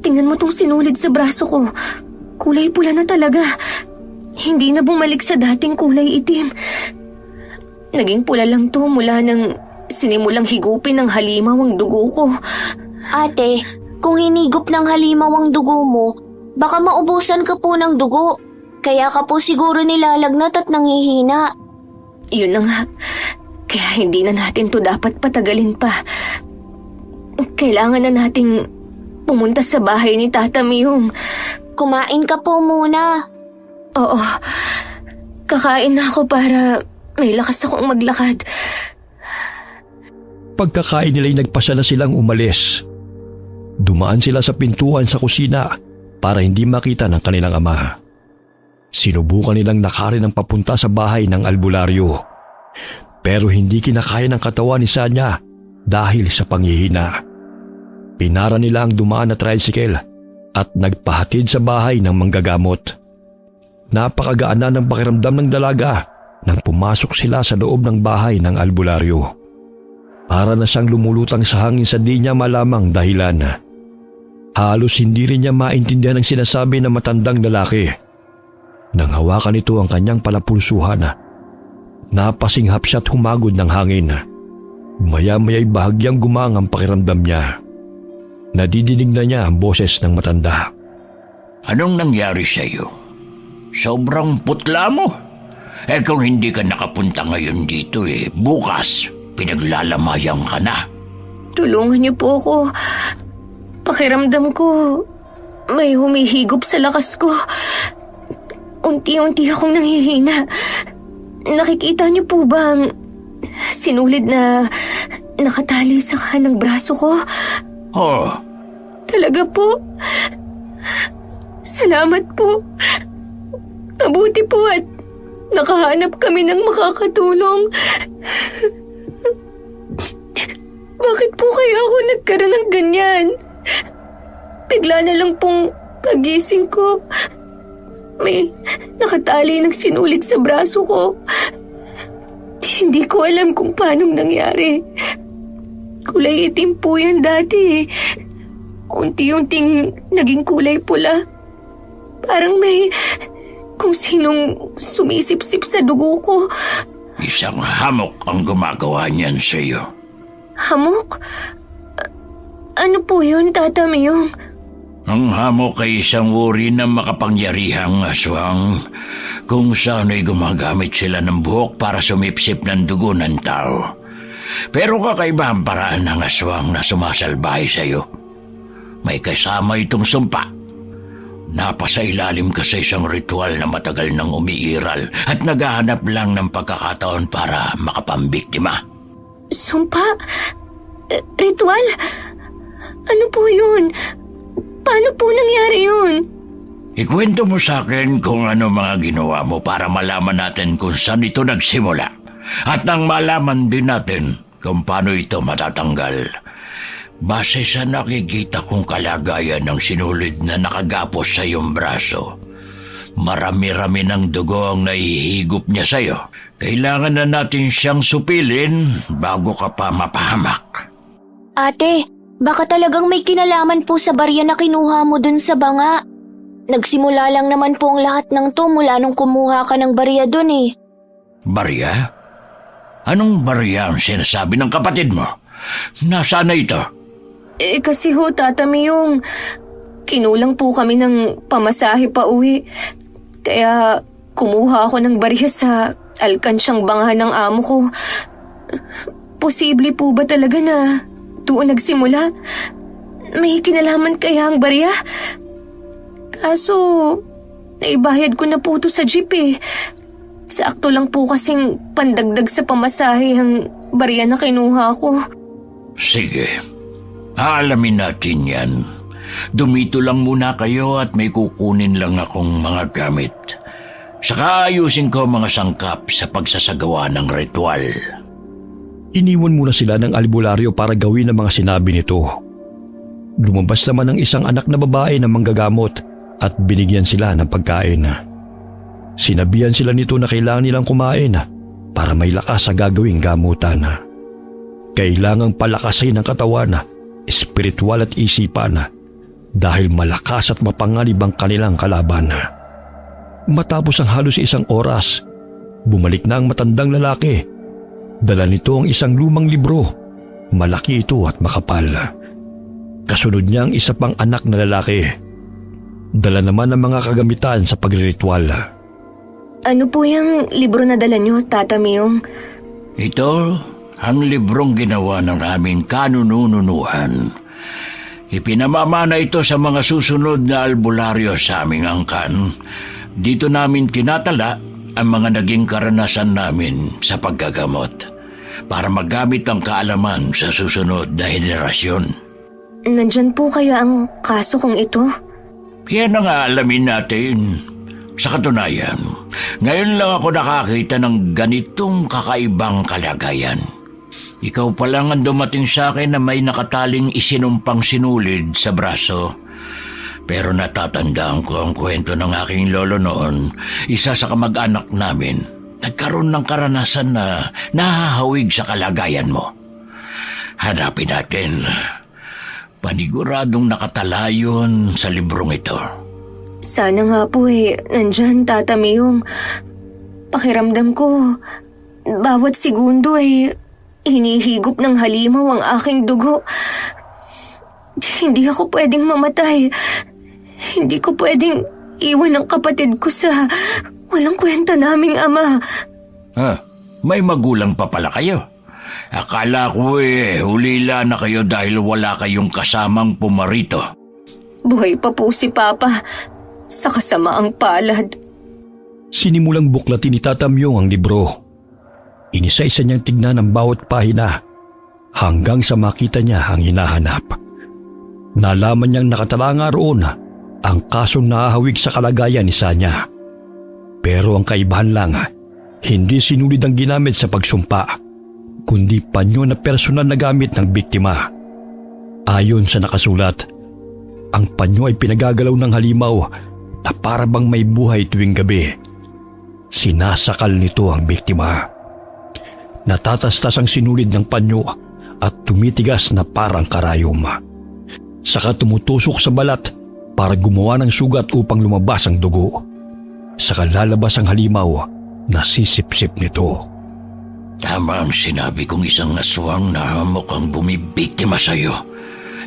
Tingnan mo tong sinulid sa braso ko. Kulay pula na talaga. Hindi na bumalik sa dating kulay itim. Naging pula lang to mula nang sinimulang higupin ng halimaw ang dugo ko. Ate, kung hinigop ng halimaw ang dugo mo, baka maubusan ka po ng dugo. Kaya ka po siguro nilalagnat at nanghihina. Yun na nga. Kaya hindi na natin to dapat patagalin pa. kailangan na nating pumunta sa bahay ni Tata Miyong. Kumain ka po muna. Oo, kakain na ako para may lakas akong maglakad. Pagkakain nila'y nagpasya na silang umalis. Dumaan sila sa pintuan sa kusina para hindi makita ng kanilang ama. Sinubukan nilang nakarin ang papunta sa bahay ng albularyo. Pero hindi kinakaya ng katawan ni Sanya dahil sa panghihina. Pinara nila ang dumaan na tricycle at nagpahatid sa bahay ng manggagamot. Napakagaan na ng pakiramdam ng dalaga nang pumasok sila sa loob ng bahay ng albularyo. Para na siyang lumulutang sa hangin sa di niya malamang dahilan. Halos hindi rin niya maintindihan ang sinasabi ng matandang lalaki. Nang hawakan ito ang kanyang palapulsuhan, napasinghap siya at humagod ng hangin. Maya-maya'y bahagyang gumang ang pakiramdam niya. Nadidinig na niya ang boses ng matanda. Anong nangyari sa iyo? Sobrang putla mo. Kung hindi ka nakapunta ngayon dito bukas, pinaglalamayan ka na. Tulungan niyo po ako. Pakiramdam ko, may humihigop sa lakas ko. Unti-unti akong nanghihina. Nakikita niyo po ba ang sinulid na nakatali sa kanang braso ko? Oh, Talaga po. Salamat po. Mabuti po at nakahanap kami ng makakatulong. Bakit po kaya ako nagkaroon ng ganyan? Bigla na lang pong pagising ko. May nakatali ng sinulid sa braso ko. Hindi ko alam kung paanong nangyari. Kulay itim po yan dati. Unti-unting naging kulay pula. Parang may kung sinong sumisip-sip sa dugo ko. isang hamok ang gumagawa niyan sa iyo. Hamok? Ano po yun, Tata Miyong? Ang hamok ay isang uri ng makapangyarihang aswang kung saan ay gumagamit sila ng buhok para sumipsip ng dugo ng tao. Pero kakaiba ang paraan ng aswang na sumasalbahe sa iyo. May kasama itong sumpa. Napasailalim ka sa isang ritual na matagal nang umiiral at naghahanap lang ng pagkakataon para makapambiktima. Sumpa? Ritual? Ano po yun? Paano po nangyari yun? Ikwento mo sa akin kung ano mga ginawa mo para malaman natin kung saan ito nagsimula. At nang malaman din natin kung paano ito matatanggal. Base sa nakikita kong kalagayan ng sinulid na nakagapos sa iyong braso, marami-rami ng dugo ang naihigop niya sa iyo. Kailangan na natin siyang supilin bago ka pa mapahamak. Ate, baka talagang may kinalaman po sa barya na kinuha mo dun sa banga. Nagsimula lang naman po ang lahat ng to mula nung kumuha ka ng barya dun eh. Barya? Anong barya ang sinasabi ng kapatid mo? Nasaan na ito? Kasi ho, Tata Miyong, kinulang po kami ng pamasahe pa uwi. Kaya kumuha ako ng barya sa alkansyang bangha ng amo ko. Posible po ba talaga na doon nagsimula? May kinalaman kaya ang barya? Kaso, naibayad ko na po ito sa jeep eh. Sakto lang po kasing pandagdag sa pamasahe ang barya na kinuha ko. Sige, aalamin natin yan. Dumito lang muna kayo at may kukunin lang akong mga gamit. Saka ayusin ko mga sangkap sa pagsasagawa ng ritual. Iniwan muna sila ng albularyo para gawin ang mga sinabi nito. Lumabas naman ang isang anak na babae na manggagamot at binigyan sila ng pagkain. Sinabihan sila nito na kailangan nilang kumain para may lakas sa gagawing gamutan. Kailangang palakasin ang katawan, espiritual at isipan dahil malakas at mapanganib ang kanilang kalaban. Matapos ang halos isang oras, bumalik na ang matandang lalaki. Dala nito ang isang lumang libro. Malaki ito at makapal. Kasunod niya ang isa pang anak na lalaki. Dala naman ang mga kagamitan sa pagriritual. Ano po yung libro na dala niyo, Tata Miyong? Ito ang librong ginawa ng aming kanununuhan. Ipinamamana ito sa mga susunod na albularyo sa aming angkan. Dito namin tinatala ang mga naging karanasan namin sa paggagamot para magamit ang kaalaman sa susunod na henerasyon. Nandyan po kaya ang kaso kong ito? Yan ang aalamin natin. Sa katunayan, ngayon lang ako nakakita ng ganitong kakaibang kalagayan. Ikaw pa lang ang dumating sa akin na may nakataling isinumpang sinulid sa braso. Pero natatandaan ko ang kwento ng aking lolo noon, isa sa kamag-anak namin. Nagkaroon ng karanasan na nahahawig sa kalagayan mo. Hanapin natin. Paniguradong nakatalayon sa librong ito. Sana nga po nandyan, Tata Miyong. Pakiramdam ko, bawat segundo hinihigop ng halimaw ang aking dugo. Hindi ako pwedeng mamatay. Hindi ko pwedeng iwan ang kapatid ko sa walang kwenta naming ama. May magulang pa pala kayo. Akala ko hulila na kayo dahil wala kayong kasamang pumarito. Buhay pa po si Papa sa kasamaang palad. Sinimulang buklatin ni Tata Myong ang libro. Inisa-isa niyang tignan ang bawat pahina hanggang sa makita niya ang hinahanap. Nalaman niyang nakatalanga roon ang kasong nahahawig sa kalagayan ni Sanya. Pero ang kaibahan lang, hindi sinulid ang ginamit sa pagsumpa, kundi panyo na personal na gamit ng biktima. Ayon sa nakasulat, ang panyo ay pinagagalaw ng halimaw na para bang may buhay tuwing gabi. Sinasakal nito ang biktima. Natatastas ang sinulid ng panyo at tumitigas na parang karayom. Saka tumutusok sa balat para gumawa ng sugat upang lumabas ang dugo. Saka lalabas ang halimaw na sisip-sip nito. Tama ang sinabi kong isang aswang na mukhang bumibiktima sa iyo.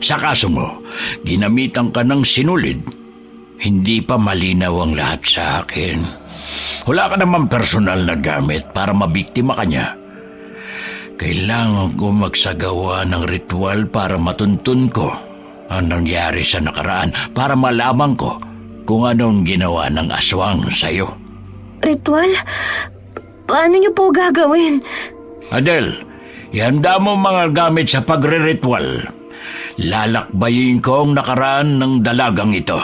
Sa kaso mo, ginamitan ka ng sinulid. Hindi pa malinaw ang lahat sa akin. Wala ka naman personal na gamit para mabiktima ka niya. Kailangan ko magsagawa ng ritual para matuntun ko ang nangyari sa nakaraan, para malaman ko kung anong ginawa ng aswang sa iyo. Ritual? Paano niyo po gagawin? Adel, ihanda mo mga gamit sa pagre-ritual. Lalakbayin ko ang nakaraan ng dalagang ito.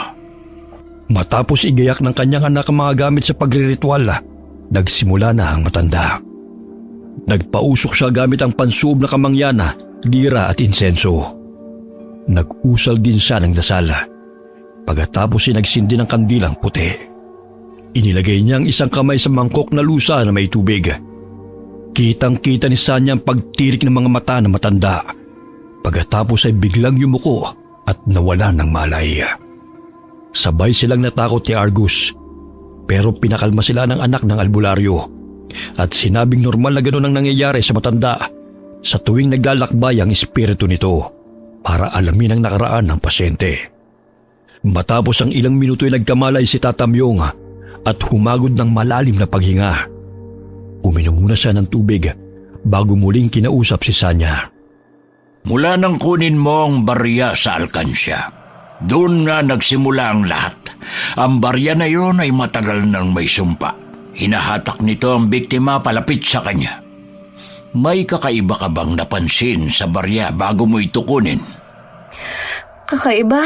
Matapos igayak ng kanyang anak ang mga gamit sa pagre-ritual, nagsimula na ang matanda. Nagpausok siya gamit ang pansuob na kamangyana, lira at insenso. Nag-usal din siya ng dasal. Pagkatapos nagsindi ng kandilang puti. Inilagay niya ang isang kamay sa mangkok na lusa na may tubig. Kitang-kita ni Sanya ang pagtirik ng mga mata ng matanda. Pagkatapos ay biglang yumuko at nawala ng malay. Sabay silang natakot ni Argus, pero pinakalma sila ng anak ng albularyo at sinabing normal na ganoon ang nangyayari sa matanda sa tuwing naglalakbay ang espiritu nito para alamin ang nakaraan ng pasyente. Matapos ang ilang minuto ay nagkamalay si Tata Myong at humagod ng malalim na paghinga. Uminom muna siya ng tubig bago muling kinausap si Sanya. Mula nang kunin mo ang barya sa alkansya, doon nga nagsimula ang lahat. Ang barya na yun ay matagal nang may sumpa. Hinahatak nito ang biktima palapit sa kanya. May kakaiba ka bang napansin sa barya bago mo ito kunin? Kakaiba?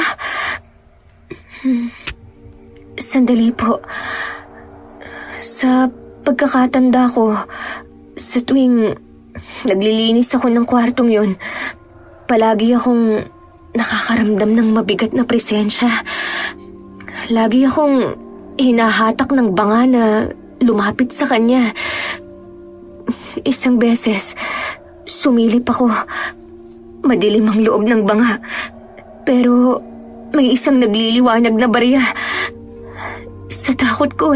Sandali po. Sa pagkakatanda ko, sa tuwing naglilinis ako ng kwartong yun, palagi akong nakakaramdam ng mabigat na presensya. Lagi akong hinahatak ng banga na lumapit sa kanya. Isang beses, sumilip ako. Madilim ang loob ng banga. Pero may isang nagliliwanag na barya. Sa takot ko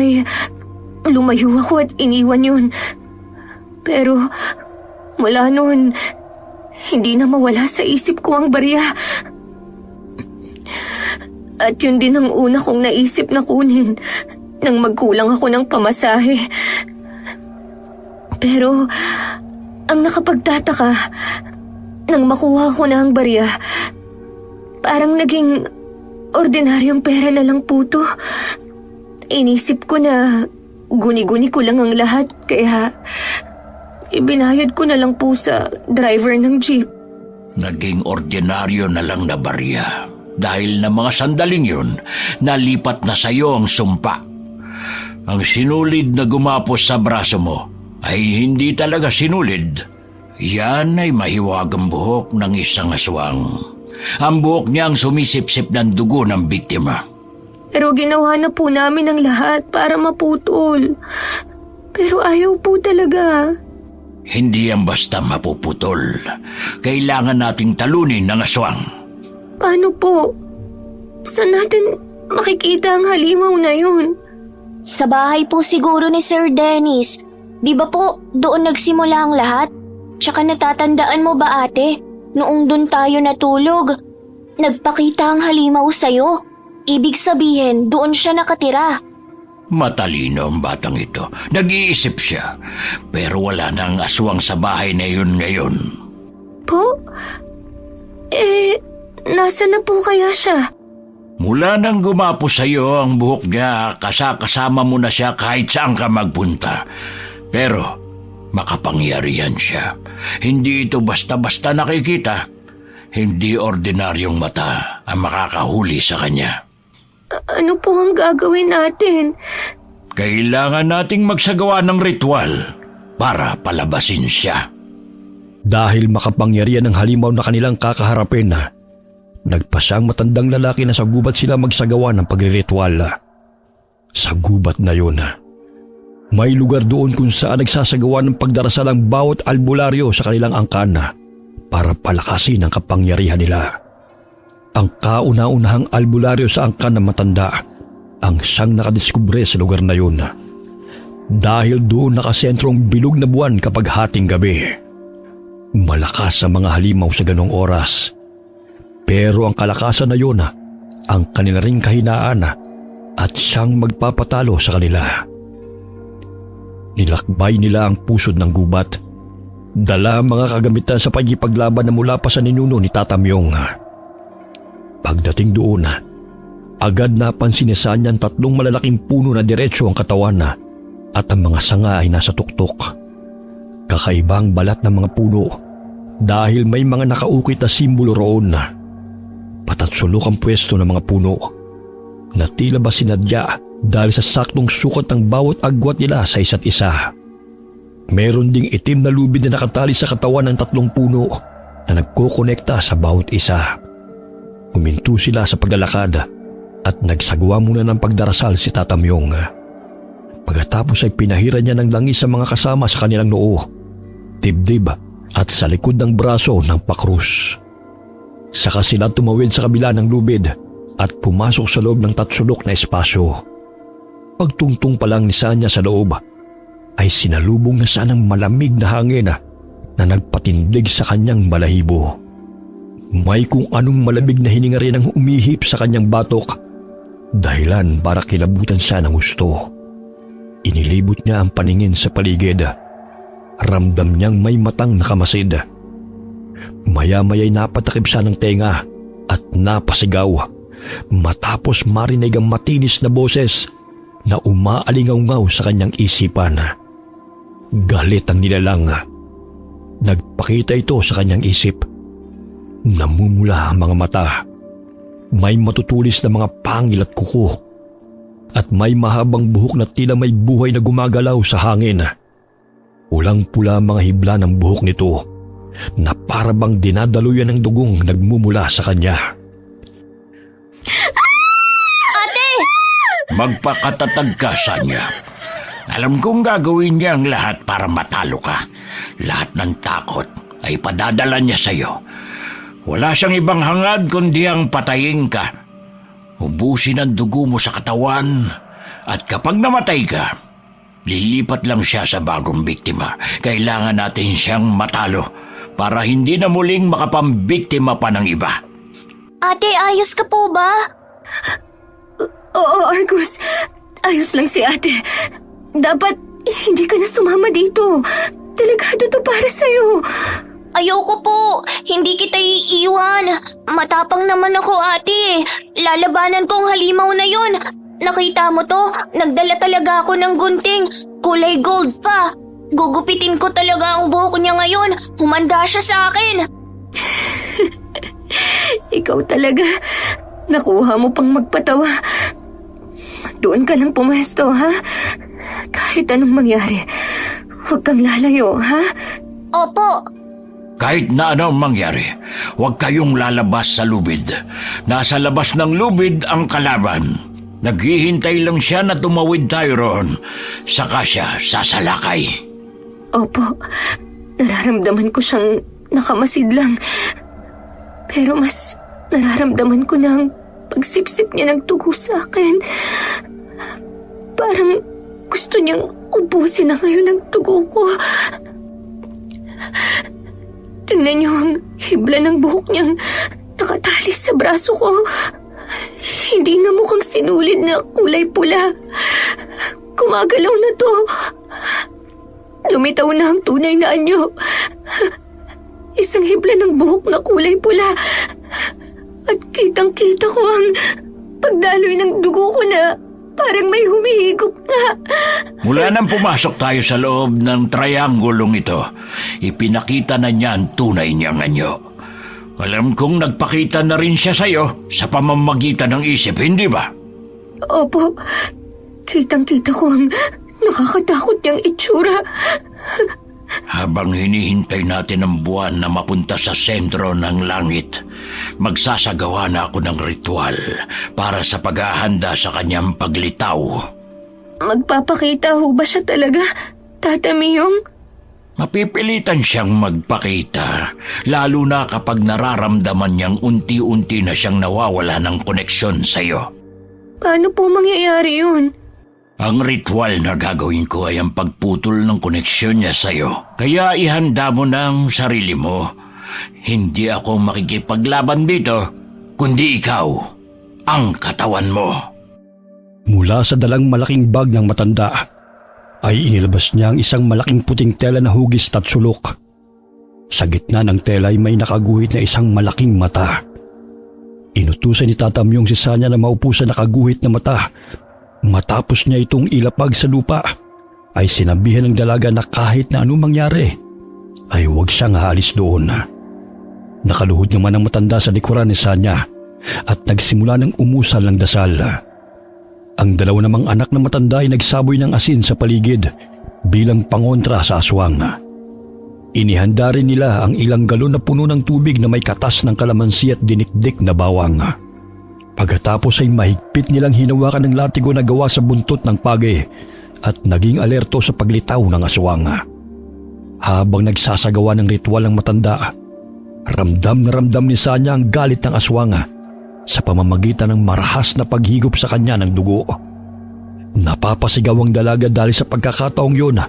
lumayo ako at iniwan yun. Pero mula noon, hindi na mawala sa isip ko ang barya. At yun din ang una kong naisip na kunin nang magkulang ako ng pamasahe. Pero Ang nakapagtataka, nang makuha ko na ang barya, parang naging ordinaryong pera na lang po to. Inisip ko na guni-guni ko lang ang lahat, kaya ibinayad ko na lang po sa driver ng jeep. Naging ordinaryo na lang na barya. Dahil na mga sandaling yun, nalipat na sa'yo ang sumpa. Ang sinulid na gumapos sa braso mo ay hindi talaga sinulid. Yan ay mahiwagang buhok ng isang aswang. Ang buhok niya ang sumisip-sip ng dugo ng biktima. Pero ginawa na po namin ang lahat para maputol. Pero ayaw po talaga. Hindi yan basta mapuputol. Kailangan nating talunin ng aswang. Paano po? Saan natin makikita ang halimaw na yun? Sa bahay po siguro ni Sir Dennis. Di ba po doon nagsimula ang lahat? Tsaka natatandaan mo ba ate, noong doon tayo natulog, nagpakita ang halimaw sa'yo. Ibig sabihin, doon siya nakatira. Matalino ang batang ito. Nag-iisip siya. Pero wala nang aswang sa bahay na yun ngayon. Po? Nasa na po kaya siya? Mula nang gumapo sa iyo ang buhok niya, kasama mo na siya kahit saan ka magpunta. Pero makapangyarihan siya. Hindi ito basta-basta nakikita. Hindi ordinaryong mata ang makakahuli sa kanya. Ano po ang gagawin natin? Kailangan nating magsagawa ng ritual para palabasin siya. Dahil makapangyarihan ng halimaw na kanilang kakaharapin, nagpasang matandang lalaki na sa gubat sila magsagawa ng pagriritual. Sa gubat na yun, may lugar doon kung saan nagsasagawa ng pagdarasal ang bawat albularyo sa kanilang angkan para palakasin ang kapangyarihan nila. Ang kauna-unahang albularyo sa angkan ng matanda ang siyang nakadiskubre sa lugar na yun. Dahil doon nakasentrong bilog na buwan kapag hating gabi. Malakas ang mga halimaw sa ganong oras. Pero ang kalakasan na yun, ang kanila ring kahinaan at siyang magpapatalo sa kanila. Nilakbay nila ang pusod ng gubat. Dala ang mga kagamitan sa pagkipaglaban na mula pa sa ninuno ni Tata Myong. Pagdating doon, agad napansin ni Sanya ang 3 malalaking puno na diretso ang katawan at ang mga sanga ay nasa tuktok. Kakaibang balat ng mga puno dahil may mga nakaukit na simbolo roon. Patatsulok ang pwesto ng mga puno na tila ba sinadya dahil sa saktong sukat ng bawat agwat nila sa isa't isa. Meron ding itim na lubid na nakatali sa katawan ng 3 puno na nagkokonekta sa bawat isa. Huminto sila sa paglalakad at nagsagawa muna ng pagdarasal si Tata Myong. Pagkatapos ay pinahira niya ng langis sa mga kasama sa kanilang noo, dibdib at sa likod ng braso ng pakrus. Saka sila tumawid sa kabila ng lubid at pumasok sa loob ng tatsulok na espasyo. Pagtungtong pa lang ni Sanya sa loob, ay sinalubong na siya ng malamig na hangin na nagpatindig sa kanyang balahibo. May kung anong malamig na hininga rin ang umihip sa kanyang batok, dahilan para kilabutan siya ng gusto. Inilibot niya ang paningin sa paligid. Ramdam niyang may matang nakamasid. Maya-maya'y napatakip siya ng tenga at napasigaw matapos marinig ang matinis na boses na umaalingaw-ngaw sa kanyang isipan. Galit ang nilalang. Nagpakita ito sa kanyang isip. Namumula ang mga mata. May matutulis na mga pangil at kuko. At may mahabang buhok na tila may buhay na gumagalaw sa hangin. Pulang-pula ang mga hibla ng buhok nito na para bang dinadaluyan ng dugong nagmumula sa kanya. Ate! Magpakatatag ka, Sanya. Alam kong gagawin niya ang lahat para matalo ka. Lahat ng takot ay padadala niya sa'yo. Wala siyang ibang hangad kundi ang patayin ka. Ubusin ang dugo mo sa katawan at kapag namatay ka, lilipat lang siya sa bagong biktima. Kailangan natin siyang matalo para hindi na muling makapambiktima pa ng iba. Ate, ayos ka po ba? Oo, Argus. Ayos lang si ate. Dapat hindi ka na sumama dito. Delikado to para sa'yo. Ayoko po. Hindi kita iiwan. Matapang naman ako, ate. Lalabanan ko ang halimaw na yun. Nakita mo to? Nagdala talaga ako ng gunting. Kulay gold pa. Gugupitin ko talaga ang buhok niya ngayon. Humanda siya sa akin. Ikaw talaga. Nakuha mo pang magpatawa. Doon ka lang pumesto, ha? Kahit anong mangyari, huwag kang lalayo, ha? Opo. Kahit na ano ang mangyari, huwag kayong lalabas sa lubid. Nasa labas ng lubid ang kalaban. Naghihintay lang siya na tumawid tayo roon. Saka siya sasalakay. Opo, nararamdaman ko siyang nakamasid lang. Pero mas nararamdaman ko na ang pagsipsip niya ng dugo sa akin. Parang gusto niyang ubusin na ngayon ang dugo ko. Tingnan niyo ang hibla ng buhok niyang nakatali sa braso ko. Hindi na mukhang sinulid na kulay pula. Gumagalaw na to. Lumitaw na ang tunay na anyo. Isang hibla ng buhok na kulay pula. At kitang-kita ko ang pagdaloy ng dugo ko na parang may humihigop na. Mula nang pumasok tayo sa loob ng triangulong ito, ipinakita na niya ang tunay niyang anyo. Alam kong nagpakita na rin siya sa'yo sa pamamagitan ng isip, hindi ba? Opo, kitang-kita ko ang nakakatakot niyang itsura. Habang hinihintay natin ang buwan na mapunta sa sentro ng langit, magsasagawa na ako ng ritual para sa paghahanda sa kanyang paglitaw. Magpapakita ho ba siya talaga, Tata Miyong? Mapipilitan siyang magpakita, lalo na kapag nararamdaman niyang unti-unti na siyang nawawala ng koneksyon sa'yo. Paano po mangyayari yun? Ang ritual na gagawin ko ay ang pagputol ng koneksyon niya sa'yo. Kaya ihanda mo na ang sarili mo. Hindi ako makikipaglaban dito, kundi ikaw, ang katawan mo. Mula sa dalang malaking bag ng matanda, ay inilabas niya ang isang malaking puting tela na hugis at sulok. Sa gitna ng tela ay may nakaguhit na isang malaking mata. Inutusan ni Tata Myong si Sanya na maupo sa nakaguhit na mata. Matapos niya itong ilapag sa lupa, ay sinabihan ng dalaga na kahit na anong mangyari, ay huwag siyang aalis doon. Nakaluhod naman ang matanda sa likuran ni Sanya at nagsimula ng umusal ng dasal. Ang dalawa namang anak na matanda ay nagsaboy ng asin sa paligid bilang pangontra sa aswang. Inihanda rin nila ang ilang galon na puno ng tubig na may katas ng kalamansi at dinikdik na bawang. Pagkatapos ay mahigpit nilang hinawakan ng latigo na gawa sa buntot ng pagi at naging alerto sa paglitaw ng aswang. Habang nagsasagawa ng ritual ang matanda, ramdam na ramdam ni Sanya ang galit ng aswang sa pamamagitan ng marahas na paghigop sa kanya ng dugo. Napapasigaw ang dalaga dahil sa pagkakataong yun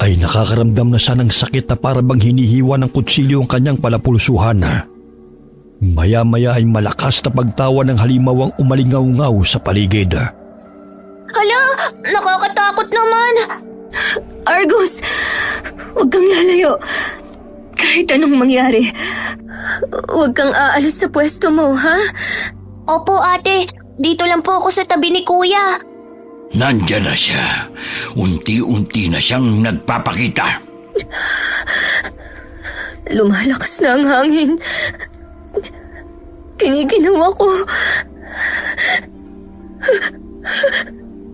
ay nakakaramdam na siya ng sakit na para bang hinihiwa ng kutsilyo ang kanyang palapulsuhan. Maya-maya ay malakas na pagtawa ng halimaw ang umalingaw-ngaw sa paligid. Hala, nakakatakot naman. Argus, huwag kang lalayo. Kahit anong mangyari, huwag kang aalis sa pwesto mo, ha? Opo, ate. Dito lang po ako sa tabi ni kuya. Nandiyan na siya. Unti-unti na siyang nagpapakita. Lumalakas na ang hangin. Kiniginaw ako.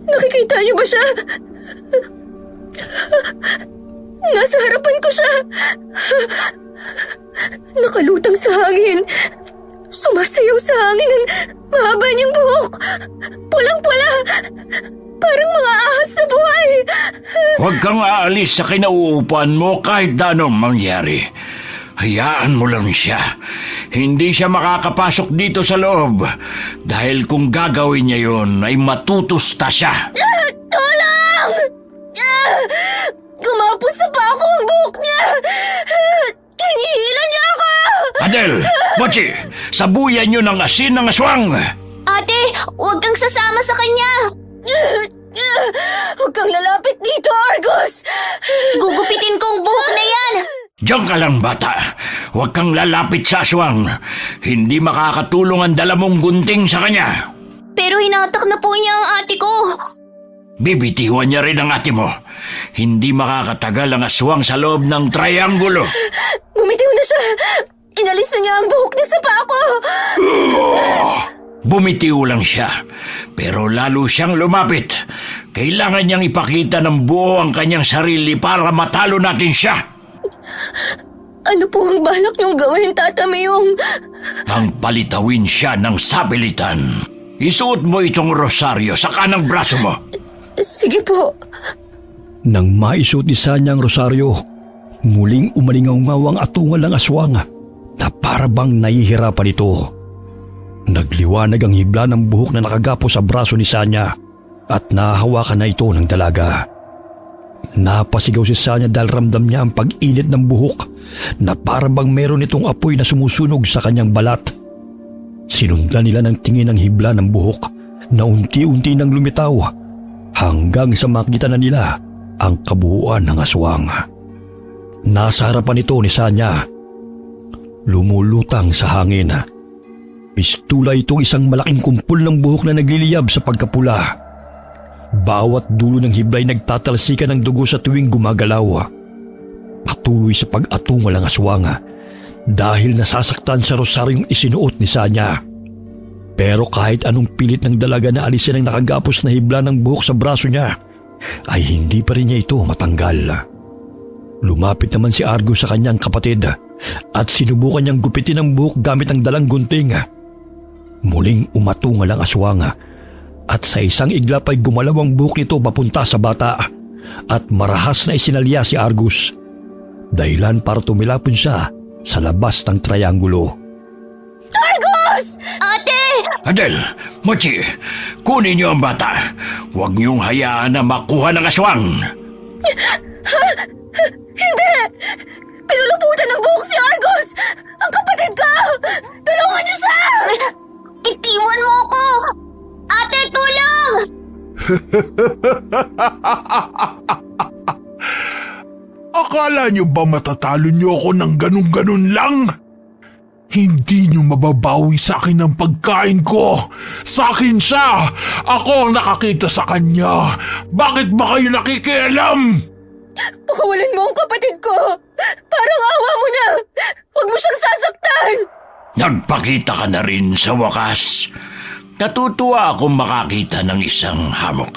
Nakikita niyo ba siya? Nasa harapan ko siya. Nakalutang sa hangin. Sumasayaw sa hangin ang mahaba niyang buhok. Pulang-pula. Parang mga ahas na buhay. Huwag kang aalis sa kinauupuan mo kahit na anong mangyari. Hayaan mo lang siya. Hindi siya makakapasok dito sa loob. Dahil kung gagawin niya yon ay matutusta siya. Tulong! Gumapos pa ako ang buhok niya. Kinihila niya ako. Adel, Mochi, sabuyan niyo ng asin ng aswang. Ate, huwag kang sasama sa kanya. Huwag kang lalapit dito, Argus! Gugupitin kong buhok na yan! Diyan ka lang, bata. Huwag kang lalapit sa aswang. Hindi makakatulong ang dala mong gunting sa kanya. Pero hinatak na po niya ang ate ko. Bibitiwan niya rin ang ate mo. Hindi makakatagal ang aswang sa loob ng trianggulo. Bumitiw na siya! Inalis na niya ang buhok niya sa paa ko! Bumitiw lang siya, pero lalo siyang lumapit. Kailangan niyang ipakita ng buo ang kanyang sarili para matalo natin siya. Ano po ang balak niyong gawin, Tata Mayong? Ang palitawin siya ng sabilitan. Isuot mo itong rosaryo sa kanang braso mo. Sige po. Nang maisuot ni Sanya ang rosaryo, muling umalingaw-ngaw ang atungal ng aswang na parabang nahihirapan ito. Nagliwanag ang hibla ng buhok na nakagapo sa braso ni Sanya at nahahawakan na ito ng dalaga. Napasigaw si Sanya dahil ramdam niya ang pag-init ng buhok na parabang meron itong apoy na sumusunog sa kanyang balat. Sinundan nila ng tingin ang hibla ng buhok na unti-unti nang lumitaw hanggang sa makita na nila ang kabuuan ng aswang. Nasa harapan ito ni Sanya. Lumulutang sa hangin. Pistula itong isang malaking kumpul ng buhok na nagliliyab sa pagkapula. Bawat dulo ng hiblay nagtatalsikan ng dugo sa tuwing gumagalaw. Patuloy sa pag-atungal ang aswang dahil nasasaktan sa rosaryong isinuot ni Sanya. Pero kahit anong pilit ng dalaga na alisin ang nakagapos na hibla ng buhok sa braso niya, ay hindi pa rin niya ito matanggal. Lumapit naman si Argus sa kanyang kapatid at sinubukan niyang gupitin ang buhok gamit ang dalang gunting. Muling umatungal ang aswang at sa isang iglap ay gumalaw ang buhok nito papunta sa bata at marahas na isinalya si Argus. Dahilan para tumilapon siya sa labas ng trianggulo. Argus! Ate! Adel, Mochi, kunin niyo ang bata. Huwag niyong hayaan na makuha ng aswang. Hindi! Pinuluputan ng buhok si Argus! Ang kapatid ko! Tulungan niyo siya! Itiwan mo ko! Ate, tulong! Akala niyo ba matatalo niyo ako ng ganun-ganun lang? Hindi niyo mababawi sa akin ang pagkain ko. Sa akin siya. Ako ang nakakita sa kanya. Bakit ba kayo nakikialam? Pakawalan mo ang kapatid ko! Parang awa mo na! Huwag mo siyang sasaktan! Nagpakita ka na rin sa wakas. Natutuwa akong makakita ng isang hamok.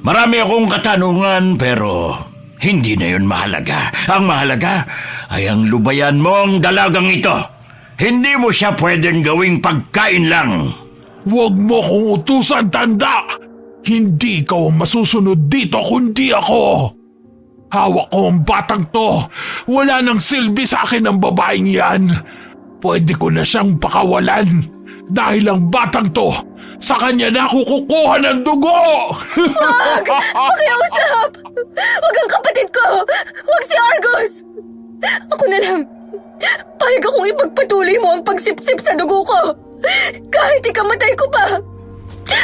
Marami akong katanungan pero hindi na yun mahalaga. Ang mahalaga ay ang lubayan mo ang dalagang ito. Hindi mo siya pwedeng gawing pagkain lang. Huwag mo kong utusan, tanda! Hindi ikaw ang masusunod dito kundi ako. Hawak ko ang batang to. Wala nang silbi sa akin ang babaeng yan. Pwede ko na siyang pakawalan. Dahil ang batang to, sa kanya na ako kukuha ng dugo! Huwag! Pakiusap! Huwag ang kapatid ko! Huwag si Argus! Ako na lang. Pahig akong ipagpatuloy mo ang pagsipsip sa dugo ko. Kahit ikamatay ko pa.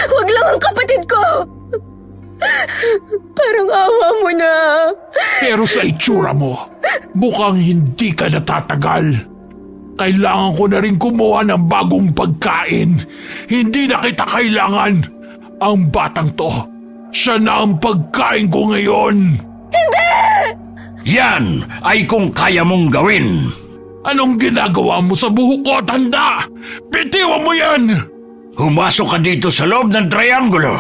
Huwag lang ang kapatid ko. Parang awa mo na. Pero sa itsura mo, mukhang hindi ka natatagal. Kailangan ko na rin kumuha ng bagong pagkain. Hindi na kita kailangan. Ang batang to, siya na ang pagkain ko ngayon. Hindi! Yan ay kung kaya mong gawin. Anong ginagawa mo sa buhok ko, tanda? Bitiwan mo yan! Humasok ka dito sa loob ng trianggulo.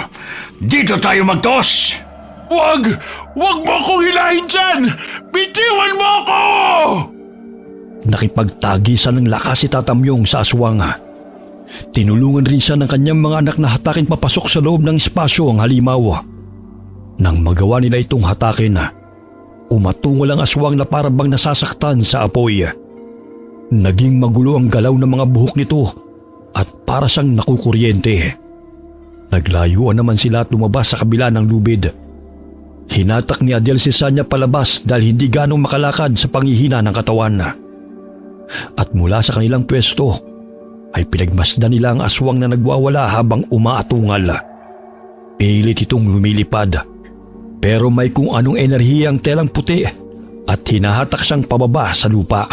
Dito tayo magtos. Wag! Wag mo akong hilahin dyan! Bitiwan mo ako! Nakipagtagisan ng lakas si Tatamyong sa aswang. Tinulungan rin siya ng kanyang mga anak na hatakin papasok sa loob ng espasyo ang halimaw. Nang magawa nila itong hatakin, umatungal ang aswang na parabang nasasaktan sa apoy. Naging magulo ang galaw ng mga buhok nito at para siyang nakukuryente. Naglayuan naman sila at lumabas sa kabila ng lubid. Hinatak ni Adel si Sanya palabas dahil hindi ganong makalakad sa panghihina ng katawan. At mula sa kanilang pwesto ay pinagmasdan nila ang aswang na nagwawala habang umaatungal. Pilit itong lumilipad. Pero may kung anong enerhiya ang telang puti at hinahatak siyang pababa sa lupa.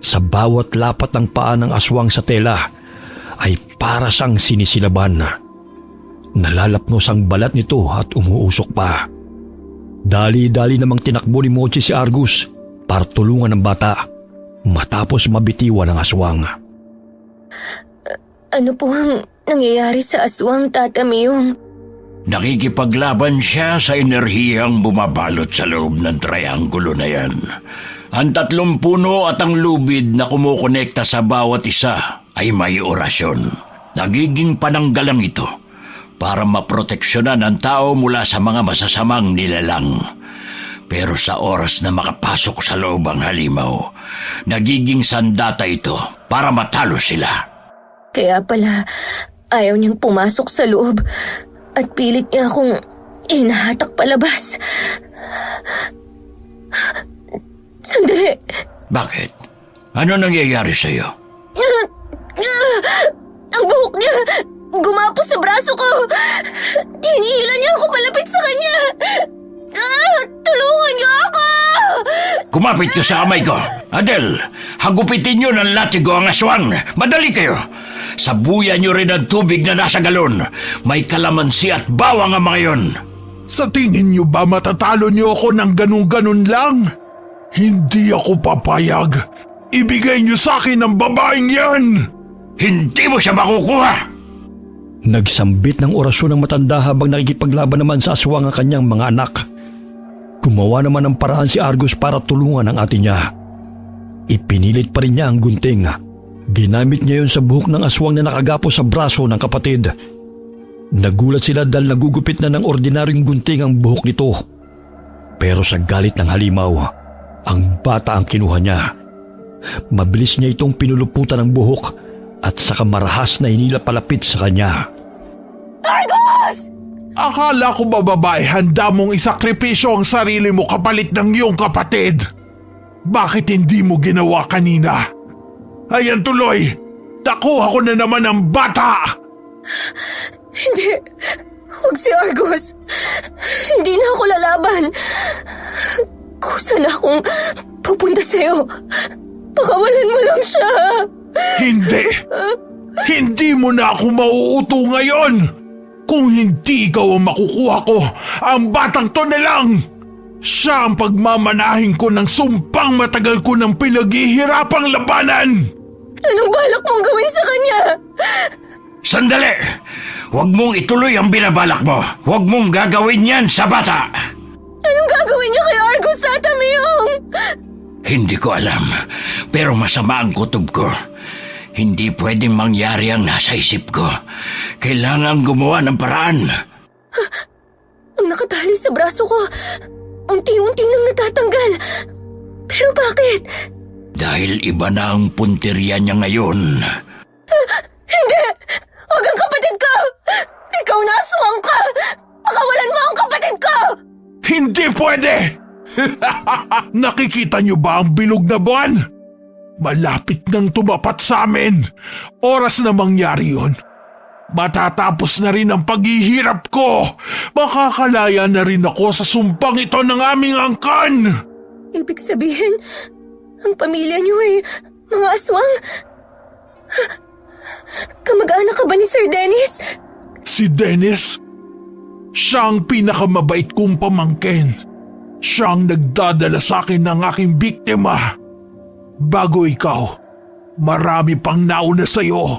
Sa bawat lapat ng paa ng aswang sa tela ay para siyang sinisilaban. Nalalapnos ang balat nito at umuusok pa. Dali-dali namang tinakbo ni Mochi si Argus para tulungan ang bata matapos mabitiwan ng aswang. Ano po ang nangyayari sa aswang, Tata Miyong? Nakikipaglaban siya sa enerhiyang bumabalot sa loob ng trianggulo na yan. Ang 3 puno at ang lubid na kumukonekta sa bawat isa ay may orasyon. Nagiging pananggalang ito para maproteksyonan ang tao mula sa mga masasamang nilalang. Pero sa oras na makapasok sa loob ang halimaw, nagiging sandata ito para matalo sila. Kaya pala, ayaw niyang pumasok sa loob at pilit niya akong inahatak palabas. Sandali. Bakit? Ano nangyayari sa'yo? Ang buhok niya gumapos sa braso ko. Hinihila niya ako palapit sa kanya. Tulungan niyo ako! Kumapit ka sa kamay ko. Adel, hagupitin niyo ng latigo ang aswang. Madali kayo. Sabuyan niyo rin ang tubig na nasa galon. May kalamansi at bawang ang mga yon. Sa tingin niyo ba matatalo niyo ako ng ganun-ganun lang? Hindi ako papayag. Ibigay niyo sa akin ang babaeng yan! Hindi mo siya makukuha! Nagsambit ng orasyon ng matanda habang nakikipaglaban naman sa aswang ang kanyang mga anak. Gumawa naman ng paraan si Argus para tulungan ang ate niya. Ipinilit pa rin niya ang gunting. Ginamit niya yun sa buhok ng aswang na nakagapos sa braso ng kapatid. Nagulat sila dahil nagugupit na ng ordinaryong gunting ang buhok nito. Pero sa galit ng halimaw, ang bata ang kinuha niya. Mabilis niya itong pinuluputan ng buhok at saka marahas na hinila palapit sa kanya. Argus! Akala ko ba babae handa mong isakripisyo ang sarili mo kapalit ng iyong kapatid? Bakit hindi mo ginawa kanina? Ayan tuloy! Nakuha ko na naman ang bata! Hindi. Huwag si Argus. Hindi na ako lalaban. Kusa na akong pupunta sa'yo. Pakawalan mo lang siya. Hindi! Hindi mo na ako mauuto ngayon! Kung hindi ikaw ang makukuha ko, ang batang to na lang! Siya ang pagmamanahin ko ng sumpang matagal ko ng pinaghihirapang labanan! Anong balak mong gawin sa kanya? Sandali! Huwag mong ituloy ang binabalak mo. Huwag mong gagawin yan sa bata. Anong gagawin niya kay Argus, Tata Miyong? Hindi ko alam, pero masama ang kutob ko. Hindi pwedeng mangyari ang nasa isip ko. Kailangan gumawa ng paraan. Ang nakatali sa braso ko, unti-unti nang natatanggal. Pero bakit? Dahil iba na ang punteriya niya ngayon. Hindi! Huwag ang kapatid ko! Ikaw na aswang ka! Pakawalan mo ang kapatid ko! Hindi pwede! Nakikita niyo ba ang bilog na buwan? Malapit nang tumapat sa amin. Oras na mangyari yun. Matatapos na rin ang paghihirap ko. Makakalaya na rin ako sa sumpang ito ng aming angkan. Ibig sabihin, ang pamilya niyo ay mga aswang? Kamag-anak ka ba ni Sir Dennis? Si Dennis? Siya ang pinakamabait kong pamangkin. Siya ang nagdadala sa akin ng aking biktima. Bago ikaw, marami pang nauna sa'yo.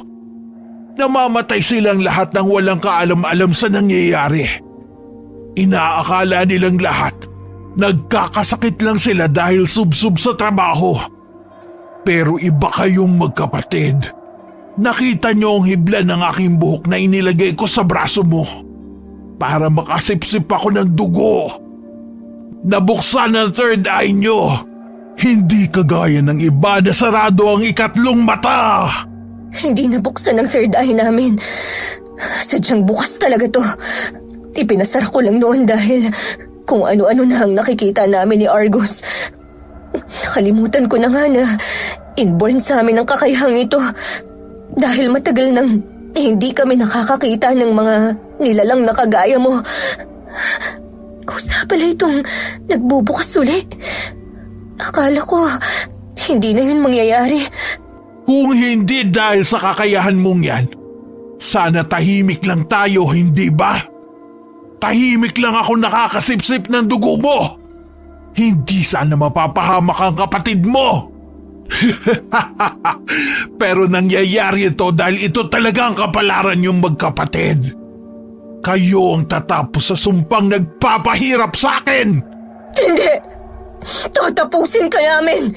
Namamatay silang lahat ng walang kaalam-alam sa nangyayari. Inaakala nilang lahat, nagkakasakit lang sila dahil subsub sa trabaho. Pero iba kayong magkapatid. Nakita niyo ang hibla ng aking buhok na inilagay ko sa braso mo para makasipsip ako ng dugo. Nabuksan ang third eye niyo. Hindi kagaya ng iba na sarado ang ikatlong mata. Hindi nabuksan ang third eye namin. Sadyang bukas talaga to. Ipinasara ko lang noon dahil kung ano-ano na ang nakikita namin ni Argus. Nakalimutan ko na nga na inborn sa amin ang kakayahang ito dahil matagal nang hindi kami nakakakita ng mga nilalang na kagaya mo. Kusa pala itong nagbubukas uli. Akala ko, hindi na yun mangyayari. Kung hindi dahil sa kakayahan mong yan, sana tahimik lang tayo, hindi ba? Tahimik lang ako nakakasipsip ng dugo mo. Hindi sana mapapahamak ang kapatid mo. Pero nangyayari ito dahil ito talaga ang kapalaran yung magkapatid. Kayo ang tatapos sa sumpang nagpapahirap sa akin. Hindi! Tatapusin ka namin!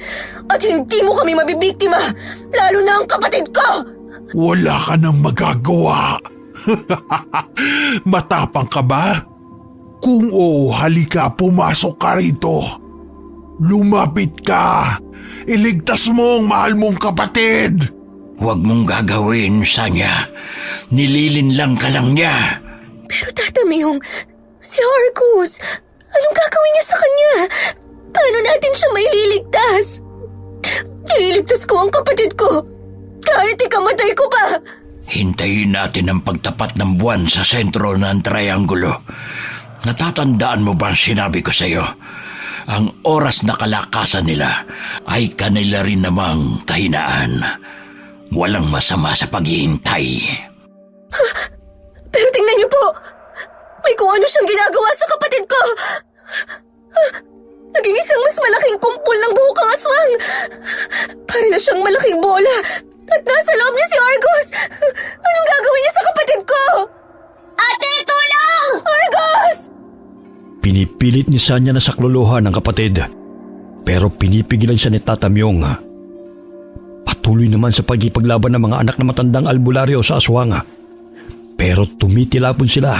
At hindi mo kami mabibiktima! Lalo na ang kapatid ko! Wala ka nang magagawa. Matapang ka ba? Kung oo, halika, pumasok ka rito. Lumapit ka. Iligtas mo ang mahal mong kapatid. Huwag mong gagawin, Sanya. Nililin lang ka lang niya. Pero Tata Myung, si Argus, anong gagawin niya sa kanya? Paano natin siya maililigtas? Ililigtas ko ang kapatid ko. Kahit ikamatay ko pa. Hintayin natin ang pagtapat ng buwan sa sentro ng triangulo. Natatandaan mo ba ang sinabi ko sa iyo? Ang oras na kalakasan nila ay kanila rin namang kahinaan. Walang masama sa paghihintay. Pero tingnan niyo po! May kung ano siyang ginagawa sa kapatid ko! Naging isang mas malaking kumpol ng buhok ang aswang! Para na siyang malaking bola! At nasa loob niya si Argus! Anong gagawin niya sa kapatid ko? Ate, tulong! Argus! Pinipilit ni Sanya na saklolohan ng kapatid, pero pinipigilan siya ni Tata Myung. Patuloy naman sa pagkipaglaban ng mga anak na matandang albularyo sa aswang. Pero tumitilapon sila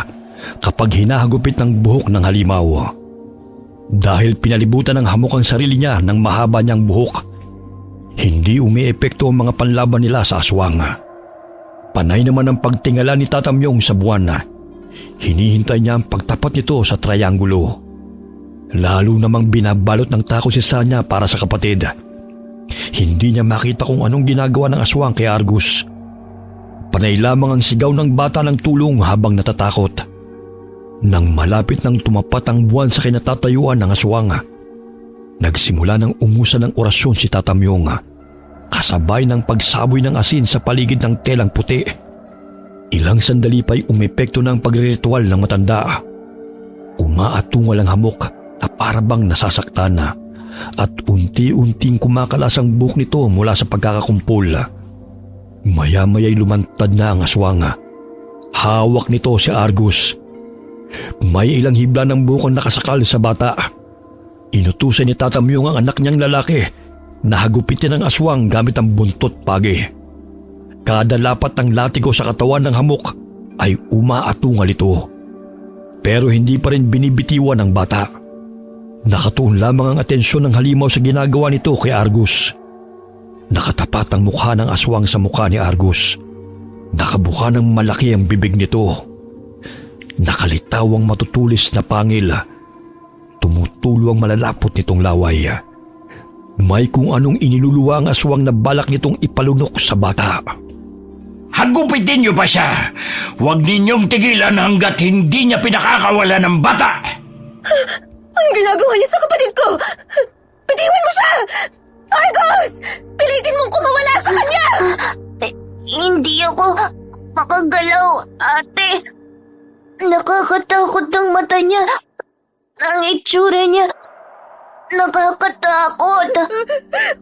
kapag hinahagupit ng buhok ng halimaw. Dahil pinalibutan ng hamok ang sarili niya ng mahaba niyang buhok, hindi umiepekto ang mga panlaban nila sa aswang. Panay naman ang pagtingala ni Tata Myung sa buwan. Hinihintay niya ang pagtapat nito sa triangulo. Lalo namang binabalot ng takot si Sanya para sa kapatid. Hindi niya makita kung anong ginagawa ng aswang kay Argus. Panay lamang ang sigaw ng bata ng tulong habang natatakot. Nang malapit nang tumapat ang buwan sa kinatatayuan ng aswang, nagsimula ng umusa ng orasyon si Tata Myung, kasabay ng pagsaboy ng asin sa paligid ng telang puti. Ilang sandali pa'y umepekto ng pagriritual ng matanda. Umaatungal ang hamok na parabang nasasaktan na at unti-unting kumakalas ang buhok nito mula sa pagkakakumpol. Maya-maya'y lumantad na ang aswang. Hawak nito si Argus. May ilang hibla ng buhok ang nakasakal sa bata. Inutusan ni Tata Myung ang anak niyang lalaki na hagupitin ang aswang gamit ang buntot pagi. Kada lapat ng latigo sa katawan ng hamok ay umaatungal ito. Pero hindi pa rin binibitiwan ng bata. Nakatuon lamang ang atensyon ng halimaw sa ginagawa nito kay Argus. Nakatapat ang mukha ng aswang sa mukha ni Argus. Nakabuka ng malaki ang bibig nito. Nakalitaw ang matutulis na pangil. Tumutulo ang malalapot nitong laway. May kung anong iniluluwa ang aswang na balak nitong ipalunok sa bata. Hagupitin niyo pa siya. Huwag ninyong tigilan hanggat hindi niya pinakakawala ng bata. Anong ginagawa niya sa kapatid ko? Bitiwan mo siya! Argus! Pilitin mong kumawala sa kanya! Hindi ako makagalaw, ate. Nakakatakot ang mata niya. Ang itsura niya. Nakakatakot.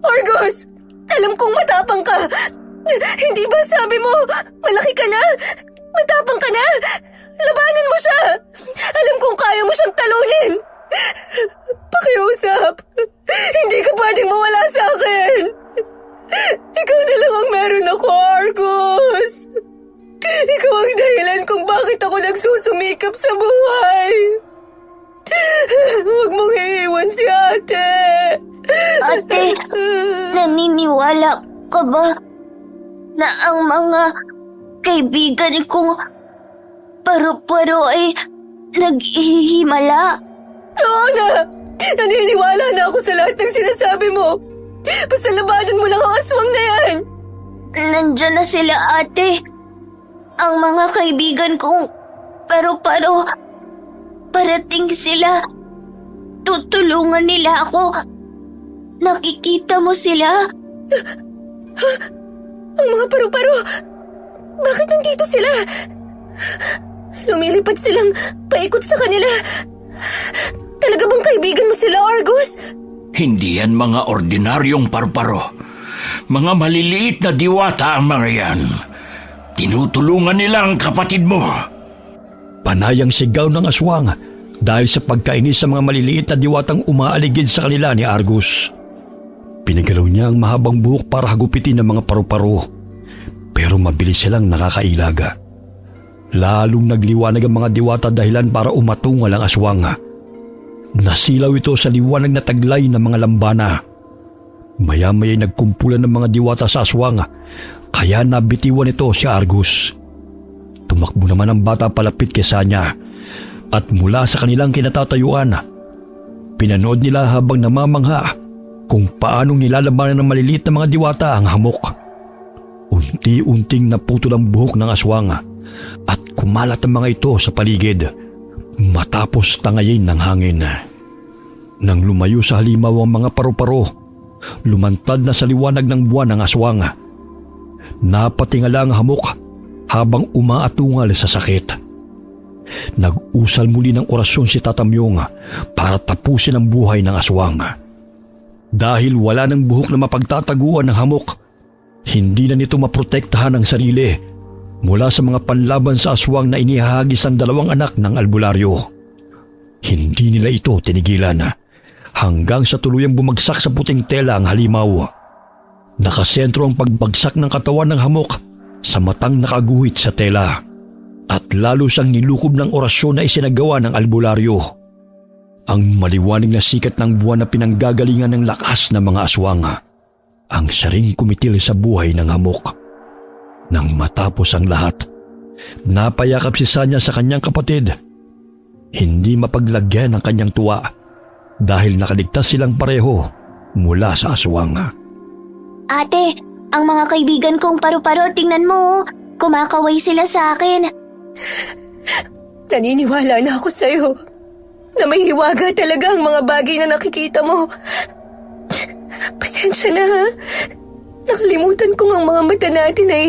Argus! Alam kong matapang ka! Hindi ba sabi mo, malaki ka na? Matapang ka na? Labanan mo siya! Alam kong kaya mo siyang talunin! Pakiusap! Hindi ka pwedeng mawala sa akin! Ikaw na lang ang meron ako, Argus! Ikaw ang dahilan kung bakit ako nagsusumikap sa buhay! Huwag mong iiwan si ate! Ate, naniniwala ka ba na ang mga kaibigan kong paru-paro ay naghihimala? Oo na! Naniniwala na ako sa lahat ng sinasabi mo! Basta labanan mo lang ang aswang na yan! Nandyan na sila, ate. ang mga kaibigan kong paru-paro, parating sila. Tutulungan nila ako. Nakikita mo sila? Ang mga paru-paro! Bakit nandito sila? Lumilipad silang paikot sa kanila. Talaga bang kaibigan mo sila, Argus? Hindi yan mga ordinaryong parparo. Mga maliliit na diwata ang mga yan. Tinutulungan nila ang kapatid mo. Panayang sigaw ng aswang dahil sa pagkainis sa mga maliliit na diwatang umaaligid sa kanila ni Argus. Pinagalaw niya ang mahabang buhok para hagupitin ng mga paru-paro, pero mabilis silang nakakailaga. Lalong nagliwanag ang mga diwata dahilan para umatungal ang aswang. Nasilaw ito sa liwanag na taglay ng mga lambana. Maya-maya'y nagkumpulan ng mga diwata sa aswang, kaya nabitiwan ito si Argus. Tumakbo naman ang bata palapit kay Sanya, at mula sa kanilang kinatatayuan, pinanood nila habang namamangha kung paanong nilalabanan ng maliliit na mga diwata ang hamok. Unti-unting naputol ang buhok ng aswang at kumalat ang mga ito sa paligid matapos tangayin ng hangin. Nang lumayo sa halimaw ang mga paru-paro, lumantad na sa liwanag ng buwan ang aswang. Napatingala ang hamok habang umaatungal sa sakit. Nag-usal muli ng orasyon si Tatamyong para tapusin ang buhay ng aswang. Dahil wala ng buhok na mapagtataguan ng hamok, hindi na nito maprotektahan ang sarili mula sa mga panlaban sa aswang na inihahagis ng dalawang anak ng albularyo. Hindi nila ito tinigilan hanggang sa tuluyang bumagsak sa puting tela ang halimaw. Nakasentro ang pagbagsak ng katawan ng hamok sa matang nakaguhit sa tela at lalo siyang nilukob ng orasyon na isinagawa ng albularyo. Ang maliwanag na sikat ng buwan na pinanggagalingan ng lakas ng mga aswang ang saring kumitil sa buhay ng hamok. Nang matapos ang lahat, napayakap si Sanya sa kanyang kapatid. Hindi mapaglagyan ang kanyang tuwa dahil nakaligtas silang pareho mula sa aswang. Ate, ang mga kaibigan kong paru-paro, tingnan mo, kumakaway sila sa akin. Naniniwala na ako sa'yo na may hiwaga talaga ang mga bagay na nakikita mo. Pasensya na ha. Nakalimutan kong ang mga mata natin ay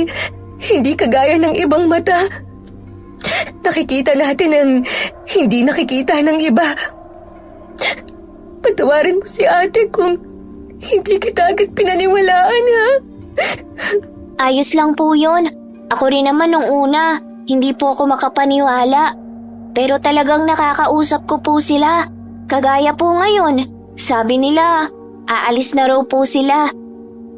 hindi kagaya ng ibang mata. Nakikita natin ang hindi nakikita ng iba. Patawarin mo si ate kung hindi kita agad pinaniwalaan ha. Ayos lang po yun. Ako rin naman nung una, hindi po ako makapaniwala. Pero talagang nakakausap ko po sila. Kagaya po ngayon, sabi nila, aalis na raw po sila.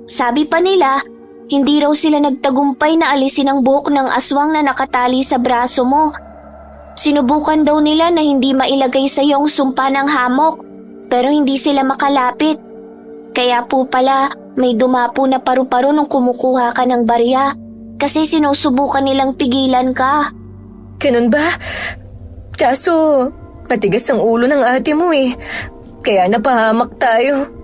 Sabi pa nila, hindi raw sila nagtagumpay na alisin ang buhok ng aswang na nakatali sa braso mo. Sinubukan daw nila na hindi mailagay sa iyo ang sumpa ng hamok, pero hindi sila makalapit. Kaya po pala, may dumapo na paru-paro nung kumukuha ka ng barya, kasi sinusubukan nilang pigilan ka. Ganun ba? Kaso, matigas ang ulo ng ate mo eh. Kaya napahamak tayo.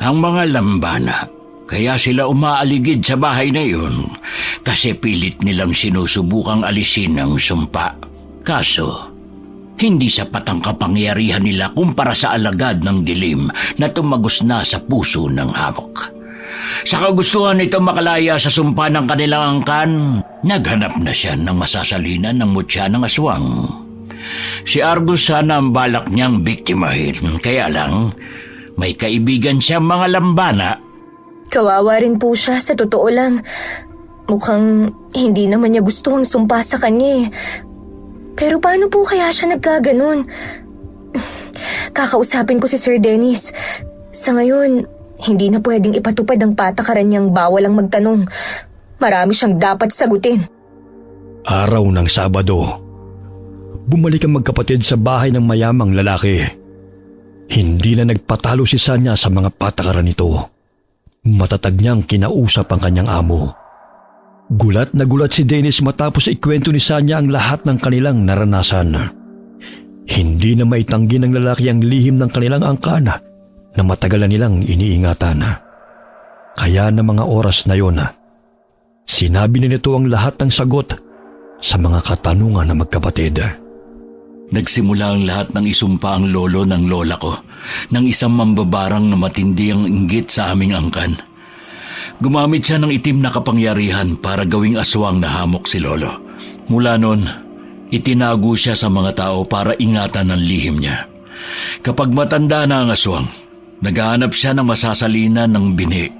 Ang mga lambana, kaya sila umaaligid sa bahay na yun kasi pilit nilang sinusubukang alisin ang sumpa. Kaso, hindi sapat ang kapangyarihan nila kumpara sa alagad ng dilim na tumagos na sa puso ng hamok. Sa kagustuhan nito makalaya sa sumpa ng kanilang angkan, naghanap na siya ng masasalinan ng mutya ng aswang. Si Argus sana ang balak niyang biktimahin, kaya lang may kaibigan siyang mga lambana. Kawawa rin po siya sa totoo lang. Mukhang hindi naman niya gusto ang sumpa sa kanya eh. Pero paano po kaya siya nagkaganon? Kakausapin ko si Sir Dennis. Sa ngayon, hindi na pwedeng ipatupad ang patakaran niyang bawal ang magtanong. Marami siyang dapat sagutin. Araw ng Sabado, bumalik ang magkapatid sa bahay ng mayamang lalaki. Hindi na nagpatalo si Sanya sa mga patakaran nito. Matatag niyang kinausap ang kanyang amo. Gulat na gulat si Dennis matapos ikwento ni Sanya ang lahat ng kanilang naranasan. Hindi na maitanggi ng lalaki ang lihim ng kanilang angkan na matagal na nilang iniingatan. Kaya na mga oras na yon, sinabi na nito ang lahat ng sagot sa mga katanungan ng magkapatid. Nagsimula ang lahat ng isumpa ang lolo ng lola ko ng isang mambabarang na matindi ang inggit sa aming angkan. Gumamit siya ng itim na kapangyarihan para gawing aswang na hamok si lolo. Mula noon, itinago siya sa mga tao para ingatan ang lihim niya. Kapag matanda na ang aswang, naghahanap siya ng masasalinan ng binhi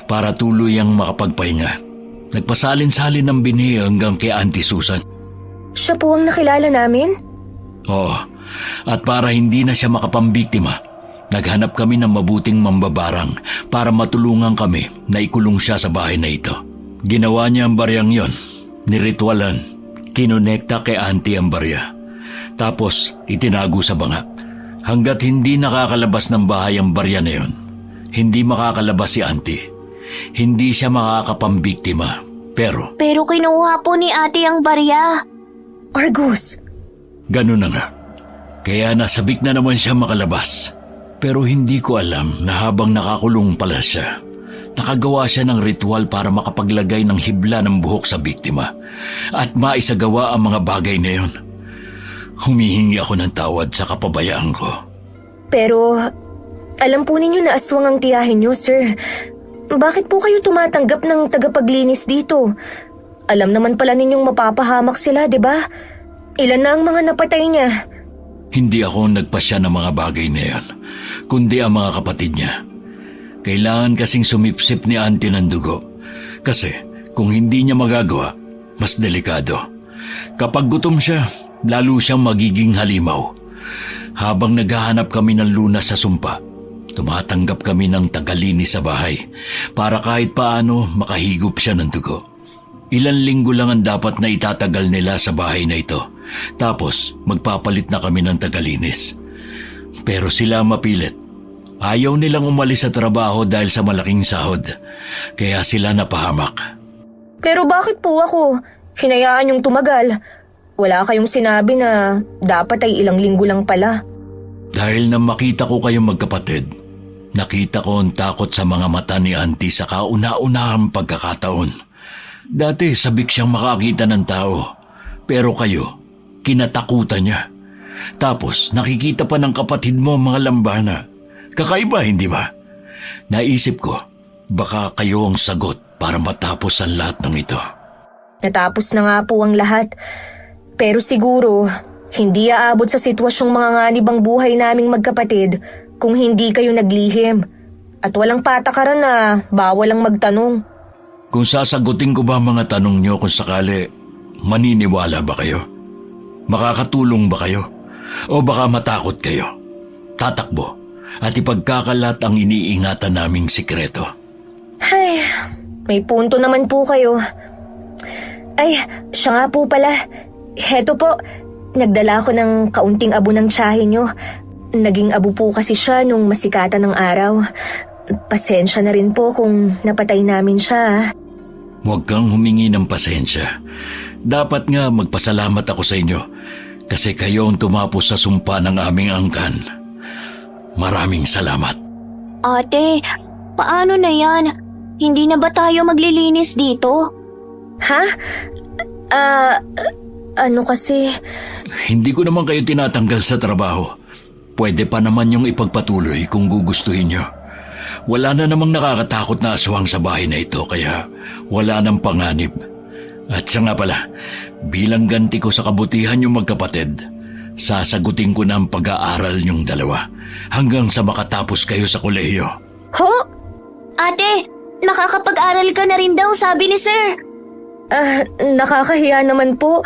para tuluyang makapagpahinga. Nagpasalin-salin ng binhi hanggang kay Auntie Susan. Siya po ang nakilala namin? Oo, at para hindi na siya makapambiktima, naghanap kami ng mabuting mambabarang para matulungan kami na ikulong siya sa bahay na ito. Ginawa niya ang baryang yon, niritualan, kinonekta kay Auntie ang barya. Tapos itinago sa banga. Hanggat hindi nakakalabas ng bahay ang barya na yon, hindi makakalabas si Auntie. Hindi siya makakapambiktima, pero kinuha po ni ate ang barya. Argus! ganun na nga. Kaya nasabik na naman siya makalabas. Pero hindi ko alam na habang nakakulong pala siya, nakagawa siya ng ritual para makapaglagay ng hibla ng buhok sa biktima at maisagawa ang mga bagay na yon. Humihingi ako ng tawad sa kapabayaan ko. Pero, alam po ninyo na aswang ang tiyahin nyo, sir. Bakit po kayo tumatanggap ng tagapaglinis dito? Alam naman pala ninyong mapapahamak sila, di ba? Ilan na ang mga napatay niya? Hindi ako nagpasya ng mga bagay na yon, kundi ang mga kapatid niya. Kailangan kasing sumipsip ni Auntie ng dugo. Kasi kung hindi niya magagawa, mas delikado. Kapag gutom siya, lalo siyang magiging halimaw. Habang naghahanap kami ng lunas sa sumpa, tumatanggap kami ng tagalinis sa bahay para kahit paano makahigop siya ng dugo. Ilan linggo lang ang dapat na itatagal nila sa bahay na ito. Tapos magpapalit na kami ng tagalinis. Pero sila mapilit. Ayaw nilang umalis sa trabaho dahil sa malaking sahod. Kaya sila napahamak. Pero bakit po ako? Hinayaan yung tumagal. Wala kayong sinabi na dapat ay ilang linggo lang pala. Dahil na makita ko kayong magkapatid, nakita ko ang takot sa mga mata ni Auntie sa kauna-unahang pagkakataon. Dati sabik siyang makakita ng tao. Pero kayo, kinatakutan niya. Tapos nakikita pa ng kapatid mo mga lambana. Kakaiba, hindi ba? Naisip ko, baka kayo ang sagot para matapos ang lahat ng ito. Natapos na nga po ang lahat. Pero siguro, hindi aabot sa sitwasyong mga nganib ang buhay naming magkapatid kung hindi kayo naglihim. At walang patakaran na bawal ang magtanong. Kung sasagutin ko ba mga tanong niyo kung sakali, maniniwala ba kayo? Makakatulong ba kayo? O baka matakot kayo? Tatakbo at ipagkakalat ang iniingatan naming sikreto. Ay, may punto naman po kayo. Ay, siya nga po pala. Heto po, nagdala ko ng kaunting abo ng tiyahin nyo. Naging abo po kasi siya nung masikatan ng araw. Pasensya na rin po kung napatay namin siya. Huwag kang humingi ng pasensya. Dapat nga magpasalamat ako sa inyo kasi kayo ang tumapos sa sumpa ng aming angkan. Maraming salamat. Ate, paano na yan? Hindi na ba tayo maglilinis dito? Ha? Ano kasi? Hindi ko naman kayo tinatanggal sa trabaho. Pwede pa naman yung ipagpatuloy kung gugustuhin nyo. Wala na namang nakakatakot na aswang sa bahay na ito kaya wala nang panganib. At siya nga pala, bilang ganti ko sa kabutihan yung magkapatid, sasagutin ko na ang pag-aaral yung dalawa hanggang sa makatapos kayo sa kolehiyo. Ho? Ate, nakakapag-aral ka na rin daw, sabi ni Sir. Nakakahiya naman po.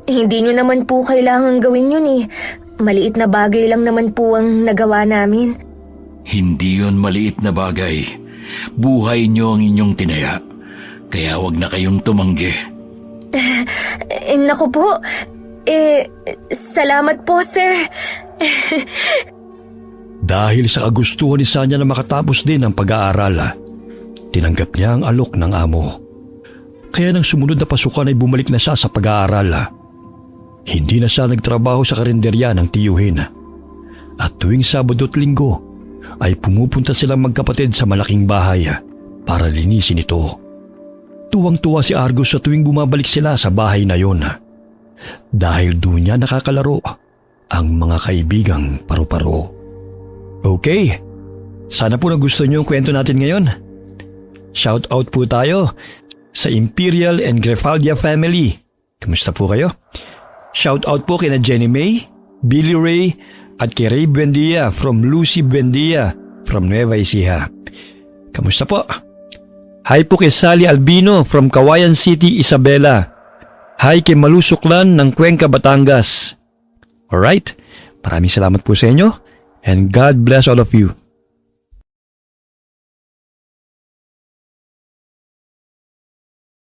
Hindi nyo naman po kailangan gawin yun eh. Maliit na bagay lang naman po ang nagawa namin. Hindi yon maliit na bagay. Buhay nyo ang inyong tinaya. Kaya wag na kayong tumanggi. Naku po. Salamat po, sir. Dahil sa kagustuhan ni Sanya na makatapos din ang pag-aaral, tinanggap niya ang alok ng amo. Kaya nang sumunod na pasukan ay bumalik na siya sa pag-aaral. Hindi na siya nagtrabaho sa karinderya ng tiyuhin. At tuwing Sabado at Linggo ay pumupunta silang magkapatid sa malaking bahay para linisin ito. tuwang-tuwa si Argus sa tuwing bumabalik sila sa bahay na yon. Dahil doon niya nakakalaro ang mga kaibigang paru-paro. Okay, sana po nagustuhan niyo ang kwento natin ngayon. Shout out po tayo sa Imperial and Grefaldia family. Kamusta po kayo? Shout out po kina Jenny May, Billy Ray, at kay Ray Buendia from Lucy Buendia from Nueva Ecija. Kamusta po? Hi po kay Sally Albino from Kawayan City, Isabela. Hi kay Malu Suklan ng Cuenca, Batangas. Alright, maraming salamat po sa inyo and God bless all of you.